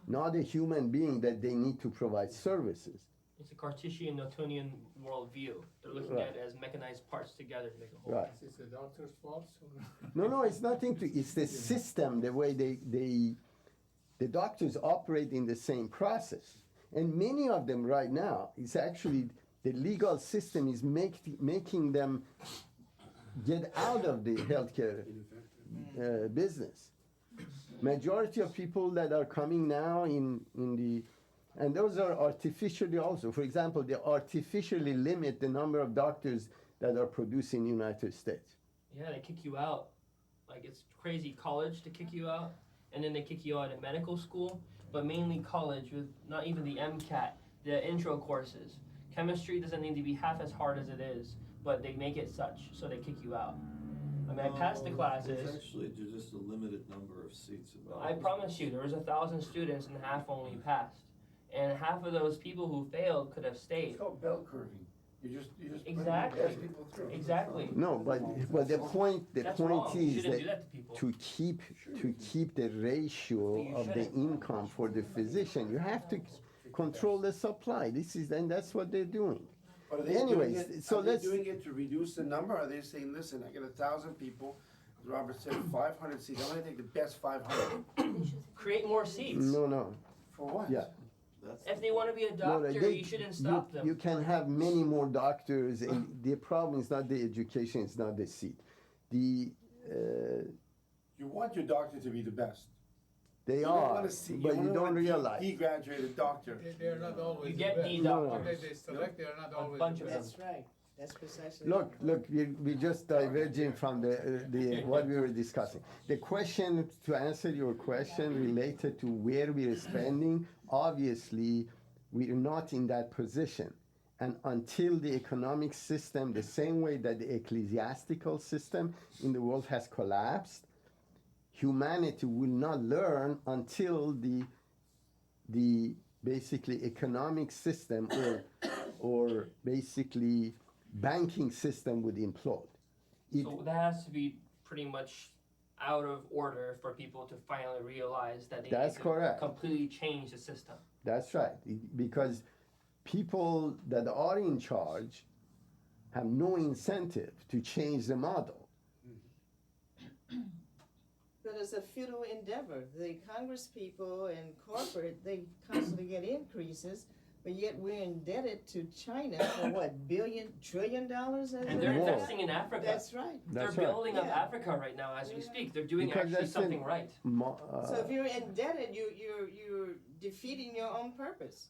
Not a human being that they need to provide services. It's a Cartesian Newtonian worldview. They're looking Right. at it as mechanized parts together to make a whole. Right. Is it the doctor's fault? No, it's nothing to. It's the system, the way the doctors operate in the same process, and many of them right now, it's actually the legal system is making them get out of the healthcare business. Majority of people that are coming now and those are artificially also. For example, they artificially limit the number of doctors that are produced in the United States. Yeah, they kick you out. Like it's crazy college to kick you out, and then they kick you out of medical school, but mainly college with not even the MCAT, the intro courses. Chemistry doesn't need to be half as hard as it is, but they make it such, so they kick you out. I mean, I passed the There's classes. actually just a limited number of seats available. I promise you, there was 1,000 students and half only passed. And half of those people who failed could have stayed. It's called bell curving. You just put the Exactly. best people through. Exactly. No, but the point That's wrong. You is shouldn't that do that to people. to keep the ratio You of the shouldn't. income for the physician, you have to control the supply. And that's what they're doing. But are they Anyways, doing it, so are they let's- doing it to reduce the number? Are they saying, listen, I get 1,000 people, as Robert said, 500 seats, I'm gonna take the best 500. Create more seats. No. For what? Yeah. If they want to be a No, doctor, you shouldn't stop them. You can have many more doctors, and the problem is not the education, it's not the seat. You want your doctor to be the best. They You don't are, wanna see, but you wanna don't be realize. D graduated doctor. They're not always You the get best. D No, no. doctors. They select, they're not A always bunch the of best. That's right. That's precisely. Look, we're just diverging from the what we were discussing. The question, to answer your question related to where we're spending, obviously, we're not in that position. And until the economic system, the same way that the ecclesiastical system in the world has collapsed, humanity will not learn until the basically economic system or basically banking system would implode. So that has to be pretty much out of order for people to finally realize that they That's need to correct. completely change the system. That's right, because people that are in charge have no incentive to change the model. But it's a futile endeavor. The Congress people and corporate, they constantly get increases, but yet we're indebted to China for what, trillion dollars? And they're Whoa. investing in Africa. That's right. They're That's right. building up Yeah. Africa right now as we speak. They're doing Because actually that's something in- right. So if you're indebted, you're defeating your own purpose.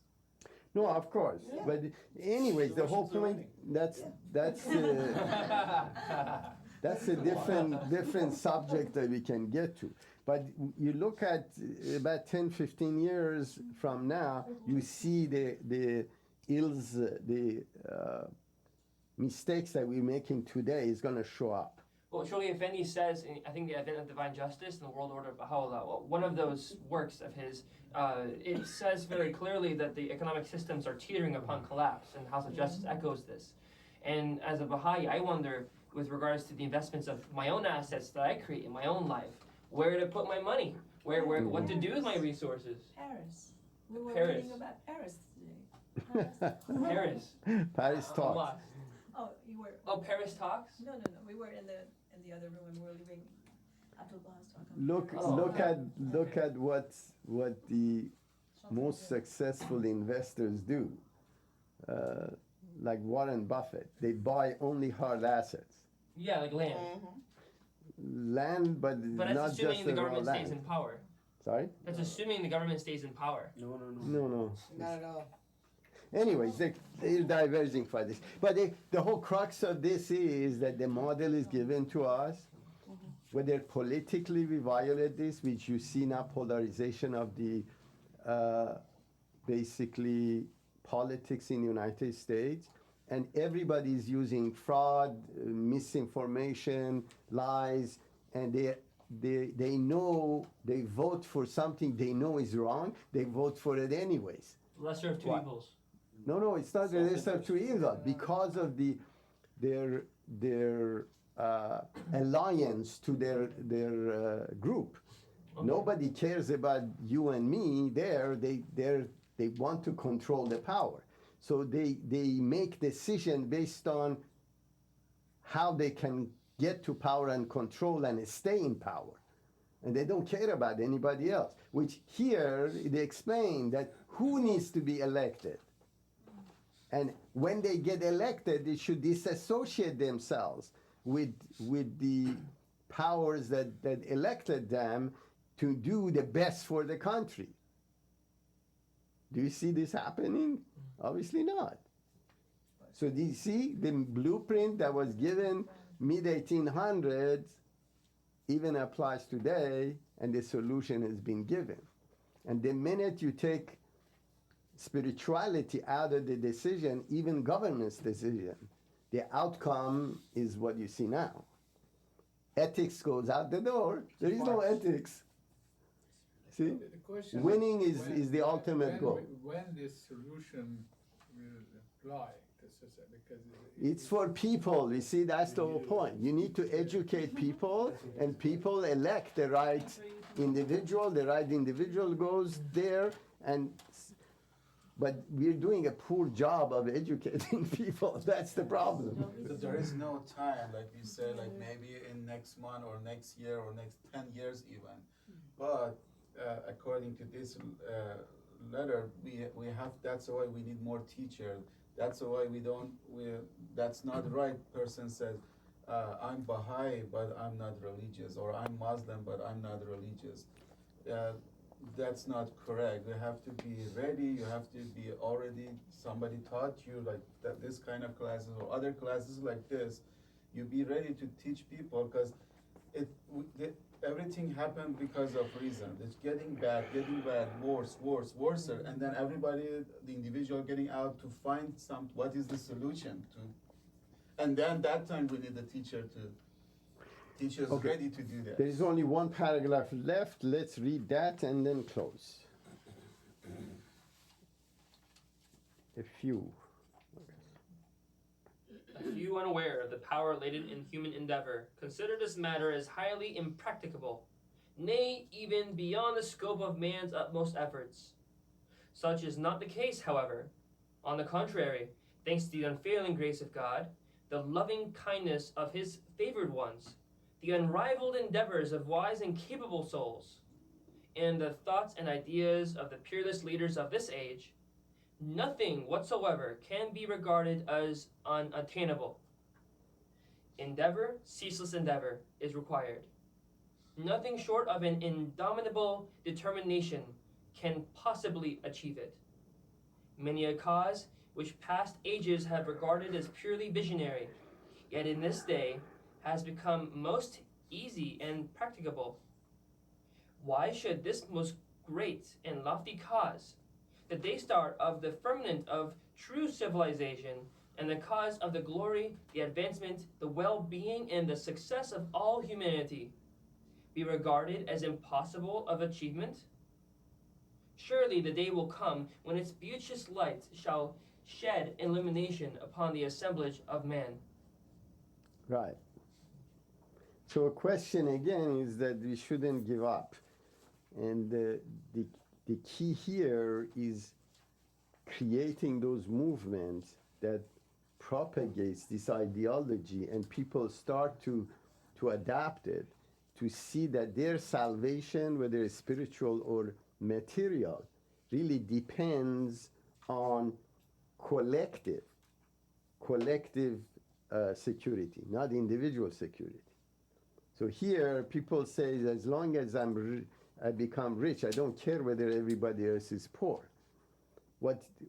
No, of course, Yeah. but anyways, the whole Solutions are point, that's a different subject that we can get to. But you look at about 10, 15 years from now, you see the ills, the mistakes that we're making today is going to show up. Well, Shirley Effendi says, in, I think, the Advent of Divine Justice and the World Order of Baha'u'llah, one of those works of his, it says very clearly that the economic systems are teetering upon collapse, and House of Justice echoes this. And as a Baha'i, I wonder, with regards to the investments of my own assets that I create in my own life, where to put my money, what to do with my resources. Paris. We were Paris. reading about Paris today. Paris. Paris I'm talks. lost. Oh, you were. Oh, Paris talks? No. We were in the other room and we were leaving Abdulbah's talk. Look at what the most successful investors do. Like Warren Buffett, they buy only hard assets, Yeah, like land. land, but But not that's assuming just the the raw government stays in land. power. Sorry? That's assuming the government stays in power. No. No. Not at all. Anyways, they're diverging from this. But the whole crux of this is that the model is given to us. Whether politically we violate this, which you see now polarization of the basically politics in the United States, and everybody is using fraud, misinformation, lies, and they know they vote for something they know is wrong. They vote for it anyways. Lesser of two What? evils. No, it's not the list of two evils because of their alliance to their group. Okay. Nobody cares about you and me. They want to control the power, so they make decision based on how they can get to power and control and stay in power, and they don't care about anybody else. Which here they explain that who needs to be elected. And when they get elected, they should disassociate themselves with the powers that elected them to do the best for the country. Do you see this happening? Obviously not. So do you see the blueprint that was given mid-1800s even applies today, and the solution has been given. And the minute you take spirituality out of the decision, even government's decision, the outcome is what you see now. Ethics goes out the door. There is no ethics. See? The question Winning when- is the ultimate when- goal. When this solution will apply to society, because It's for people. You see, that's the whole point. You need to educate people, and people elect the right individual. The right individual goes there, but we're doing a poor job of educating people. That's the problem. So there is no time, like you said, like maybe in next month or next year or next 10 years even. But according to this letter, we have, that's why we need more teachers. That's why that's not right. Person says, I'm Baha'i, but I'm not religious, or I'm Muslim, but I'm not religious. That's not correct. You have to be ready. You have to be already, somebody taught you like that, this kind of classes or other classes like this. You be ready to teach people, because everything happened because of reason. It's getting bad, worse, and then everybody, the individual, getting out to find what is the solution to, and then that time we need the teacher to teach us Okay. ready to do that. There is only one paragraph left. Let's read that and then close. A few. A few unaware of the power latent in human endeavor consider this matter as highly impracticable, nay, even beyond the scope of man's utmost efforts. Such is not the case, however. On the contrary, thanks to the unfailing grace of God, the loving kindness of his favored ones, the unrivaled endeavors of wise and capable souls, and the thoughts and ideas of the peerless leaders of this age, nothing whatsoever can be regarded as unattainable. Endeavor, ceaseless endeavor, is required. Nothing short of an indomitable determination can possibly achieve it. Many a cause which past ages have regarded as purely visionary, yet in this day has become most easy and practicable. Why should this most great and lofty cause, the day star of the firmament of true civilization, and the cause of the glory, the advancement, the well-being, and the success of all humanity, be regarded as impossible of achievement? Surely the day will come when its beauteous light shall shed illumination upon the assemblage of man. Right. So a question again is that we shouldn't give up. And the key here is creating those movements that propagates this ideology, and people start to adapt it, to see that their salvation, whether it's spiritual or material, really depends on collective security, not individual security. So here, people say, as long as I become rich, I don't care whether everybody else is poor.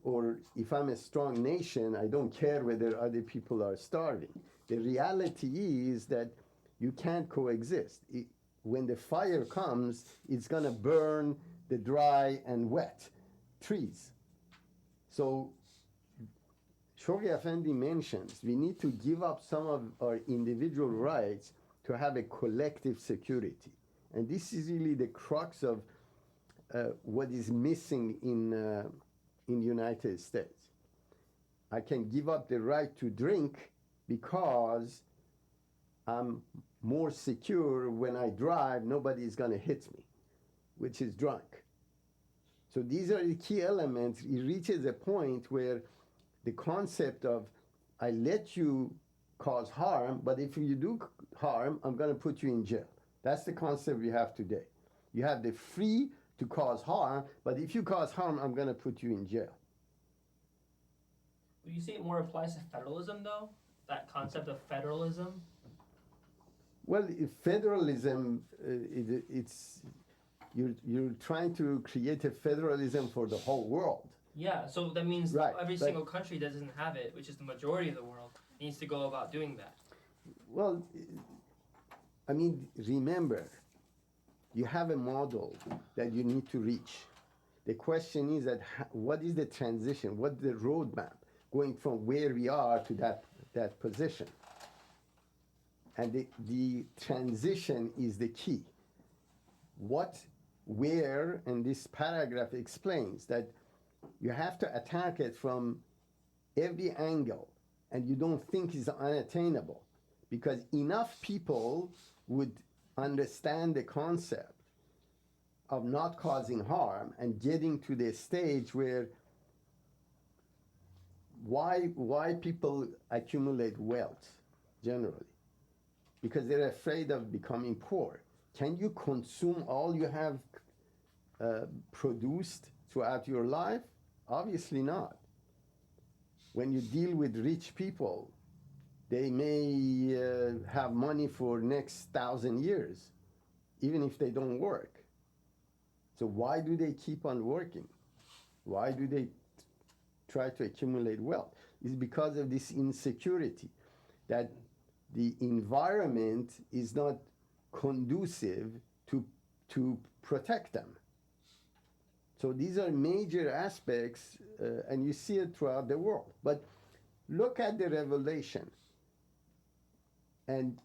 Or if I'm a strong nation, I don't care whether other people are starving. The reality is that you can't coexist. When the fire comes, it's going to burn the dry and wet trees. So Shoghi Effendi mentions we need to give up some of our individual rights to have a collective security. And this is really the crux of what is missing in United States. I can give up the right to drink because I'm more secure when I drive, nobody is going to hit me, which is drunk. So these are the key elements. It reaches a point where the concept of I let you cause harm, but if you do harm, I'm going to put you in jail. That's the concept we have today. You have the free to cause harm, but if you cause harm, I'm going to put you in jail. Would you say it more applies to federalism, though? That concept of federalism? Well, if federalism, you're trying to create a federalism for the whole world. Yeah, so that means Right, every but- single country that doesn't have it, which is the majority of the world, needs to go about doing that. Well, I mean, remember, you have a model that you need to reach. The question is that what is the transition? What's the roadmap going from where we are to that position? And the transition is the key. Where, and this paragraph explains that you have to attack it from every angle, and you don't think it's unattainable, because enough people would understand the concept of not causing harm and getting to the stage where why people accumulate wealth generally, because they're afraid of becoming poor. Can you consume all you have produced throughout your life? Obviously not. When you deal with rich people, they may have money for next 1,000 years, even if they don't work. So why do they keep on working? Why do they try to accumulate wealth? It's because of this insecurity, that the environment is not conducive to protect them. So these are major aspects, and you see it throughout the world. But look at the Revelation. And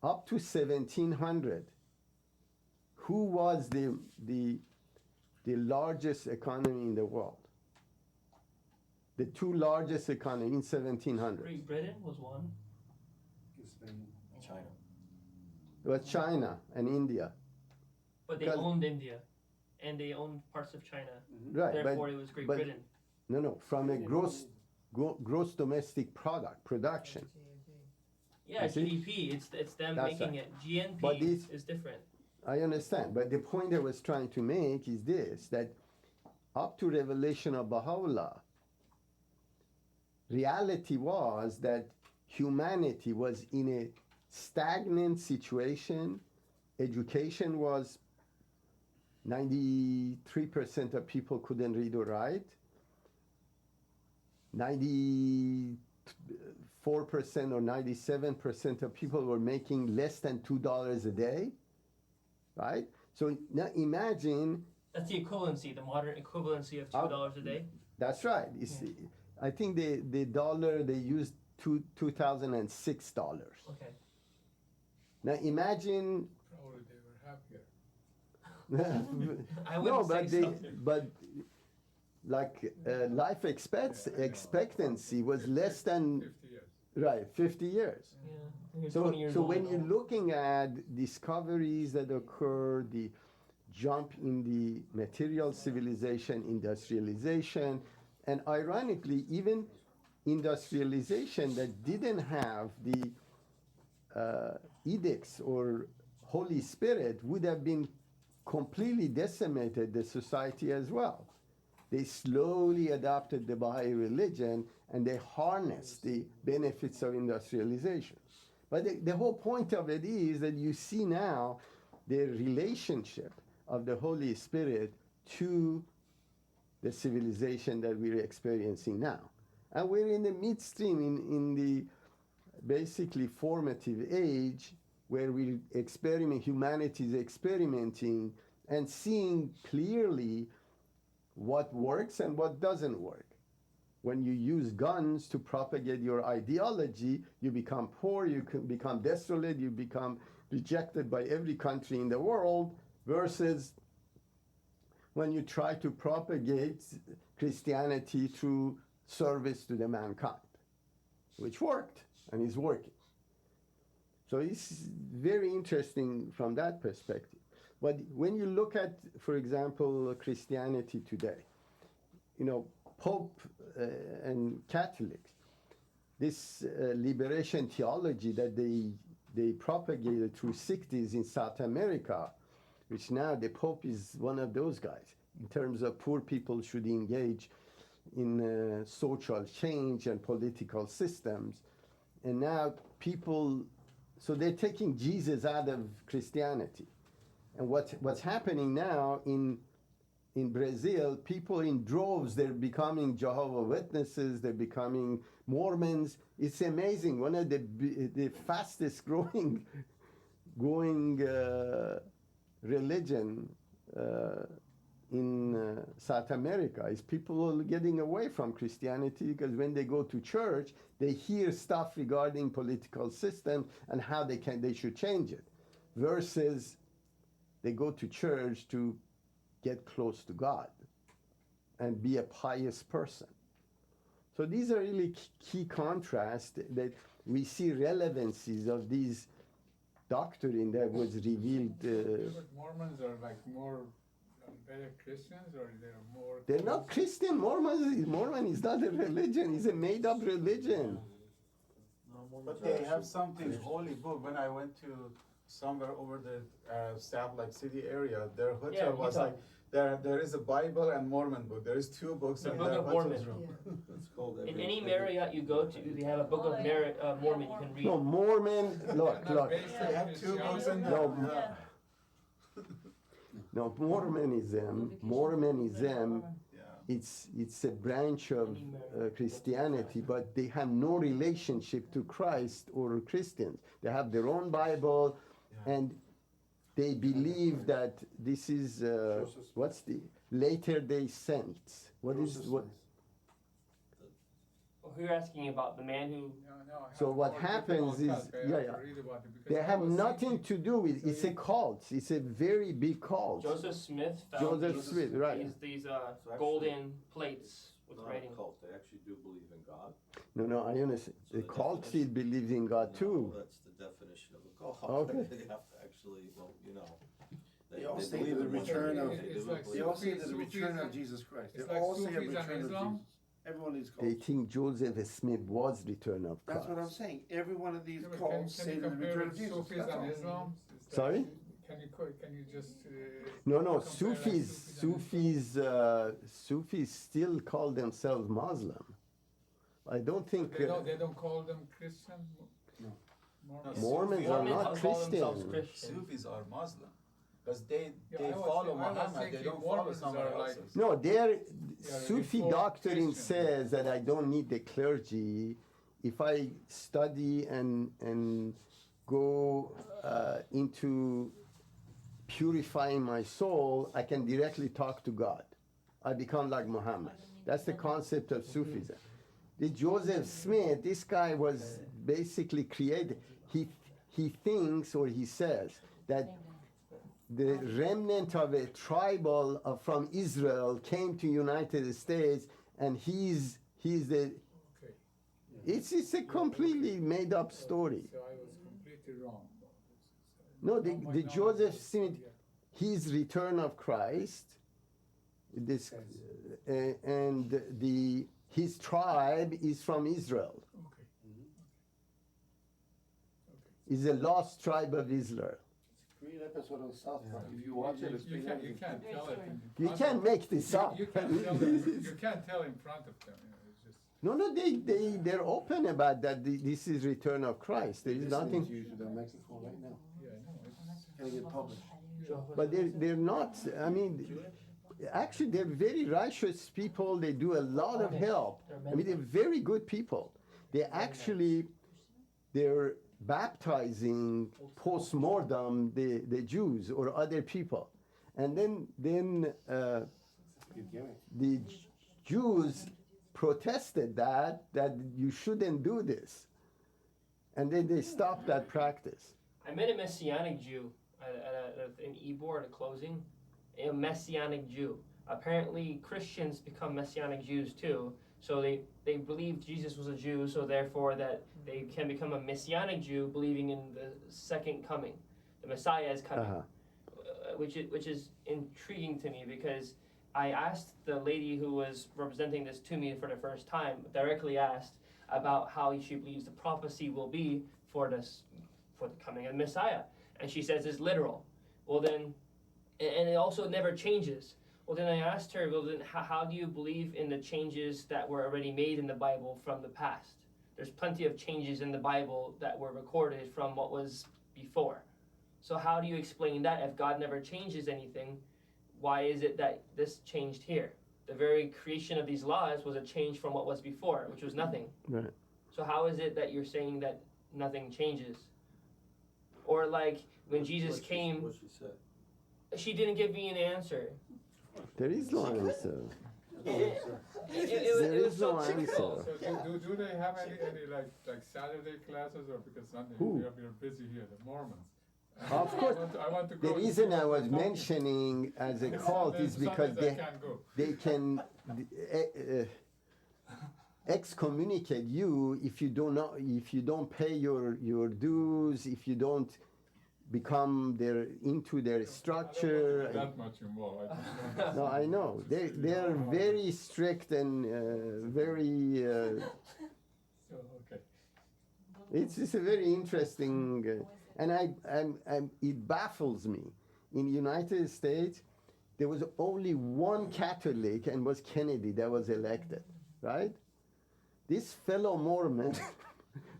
up to 1700, who was the largest economy in the world? The two largest economies in 1700. Great Britain was one. China. It was China and India. But they Because- owned India, and they owned parts of China. Right, Therefore, it was Great but- Britain. no, from a gross domestic production. Yeah, You see? GDP. It's them That's making right. it. GNP But these- is different. I understand, but the point I was trying to make is this, that up to revelation of Baha'u'llah, reality was that humanity was in a stagnant situation. Education was 93% of people couldn't read or write. 94% or 97% of people were making less than $2 a day, right? So now imagine, That's the equivalency, the modern equivalency of $2 a day. that's right. I think the dollar, they used $2006. Okay. Now imagine, Probably they were happier. I wouldn't say so. but like life expectancy was less than 50 years. right 50 years. Yeah. You're So 20 years so old when now. you're looking at discoveries that occur, the jump in the material civilization, industrialization, and ironically even industrialization that didn't have the edicts or Holy Spirit would have been completely decimated the society as well. They slowly adopted the Baha'i religion and they harnessed the benefits of industrialization. But the whole point of it is that you see now the relationship of the Holy Spirit to the civilization that we're experiencing now. And we're in the midstream, in the basically formative age where humanity is experimenting and seeing clearly what works and what doesn't work. When you use guns to propagate your ideology, you become poor, you can become desolate, you become rejected by every country in the world, versus when you try to propagate Christianity through service to the mankind, which worked and is working. So it's very interesting from that perspective. But when you look at, for example, Christianity today, Pope and Catholics, this liberation theology that they propagated through 60s in South America, which now the Pope is one of those guys, in terms of poor people should engage in social change and political systems. And now so they're taking Jesus out of Christianity. And what's happening now in in Brazil, people in droves, they're becoming Jehovah Witnesses, they're becoming Mormons. It's amazing. One of the fastest growing religion in South America is people getting away from Christianity, because when they go to church, they hear stuff regarding political system and how they should change it, versus they go to church to get close to God and be a pious person. So these are really key contrasts that we see relevancies of these doctrine that was revealed. But Mormons are like more better Christians, or they're more. They're not Christian. Mormon is not a religion. It's a made-up religion. But they have something, holy book. When I went to somewhere over the South Lake City area, their hotel was Utah. like, there is a Bible and Mormon book. There is two books The in Book their of hotel Mormon. room. It's called In every- any every- Marriott you go to, they have a Book of Mormon you can read. No, Mormon. Look. They have two books in there. No, Yeah. no, Mormonism. Yeah. It's a branch of Christianity, but they have no relationship to Christ or Christians. They have their own Bible, and they believe that this is what's the Later Day Saints. What is what? Well, who you're asking about the man who? No, So what more happens difficult is- task. I yeah, have yeah. to read about it because They I have was nothing thinking- to do with. It's a cult. It's a very big cult. Joseph Smith found Joseph these, Smith, right. these So actually- golden plates with Not writing. a cult, they actually do believe in God. No, I understand. So The the cult definition- still believes in God No, too. that's the definition of a cult. Okay. They have to actually, well, you know. They all say believe the in one return thing, of- they It's do like They believe- all say there's a Sufis return of and- Jesus Christ. They it's like all say a Sufis and return of Islam. Jesus. Everyone of these They cults. think Joseph Smith was return of That's what I'm Christ. saying. Every one of these Yeah, but cults can say you the compare return of Jesus. Sufis That's and all. Islam? Is that- Sorry? Can you just? No, compare like Sufis still call themselves Muslim. I don't think They don't call them Christian. No. Mormons. Mormons are not call themselves Christian. Christian. Sufis are Muslim. Because they Yeah, they I was follow think- I was Muhammad, they thinking don't follow Mormons someone are like- else's. No, their Yeah, Sufi Reformed doctrine Christian. says that I don't need the clergy. If I study and go into purifying my soul, I can directly talk to God. I become like Muhammad. That's the concept of Sufism. The Joseph Smith, this guy was basically created. He thinks, or he says, that the remnant of a tribal from Israel came to United States, and he's the. Okay. It's a completely made up story. So I was completely wrong. No, Now my the knowledge Joseph is- Smith, yeah. his return of Christ, this, and his tribe is from Israel. Okay. Is a lost tribe of Israel. Great episode on South Park. If you watch it, it's You pretty can't tell it. in You front can't of- make this up. You can't tell them. You can't tell in front of them. You know, it's just. No, they're open about that. This is return of Christ. There is Listening nothing. to you to Mexico right now. Yeah, I know. It's, Gonna get published. But they're not. I mean, actually, they're very righteous people. They do a lot of help. I mean, they're very good people. They're baptizing post-mortem the Jews or other people, and then Good gimmick. the Jews protested that you shouldn't do this, and then they stopped that practice. I met a Messianic Jew in Ybor at a closing. A Messianic Jew. Apparently, Christians become Messianic Jews too. So they believe Jesus was a Jew, so therefore that they can become a Messianic Jew, believing in the second coming, the Messiah is coming, which is intriguing to me because I asked the lady who was representing this to me for the first time, directly asked about how she believes the prophecy will be for the coming of the Messiah, and she says it's literal. Well then, and it also never changes. Well then I asked her, well then how do you believe in the changes that were already made in the Bible from the past? There's plenty of changes in the Bible that were recorded from what was before. So how do you explain that if God never changes anything? why is it that this changed here? The very creation of these laws was a change from what was before, which was nothing. Right. So how is it that you're saying that nothing changes? Or like when Jesus came, What she said. she didn't give me an answer. There is no answer. It There was is so no typical. answer. So do they have any like Saturday classes, or because Sunday Who? we're busy here, the Mormons? Of course. I want to go. The and reason see I what was they're talking. mentioning as a Because cult is because Sundays I can't go. they can excommunicate you if you don't pay your dues, if you don't become into their structure. That much involved. No, I know they are very strict and very. So, okay. It's a very interesting, and it baffles me. In the United States, there was only one Catholic, and was Kennedy, that was elected, right? This fellow Mormon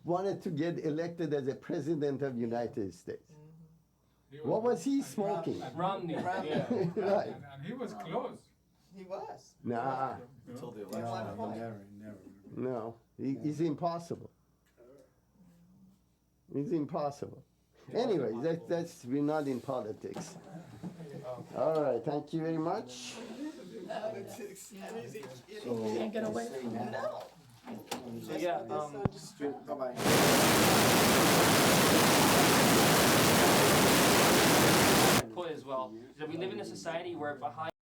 wanted to get elected as a president of the United States. What was he smoking? Romney. Yeah. Right. And he was close. He was. Nah, Until the At election. one No, point. never. no, it's impossible. It's impossible. Anyway, that's we're not in politics. All right, thank you very much. Can't get away from that. So yeah, Bye-bye. point as well is that we live in a society where Baha'i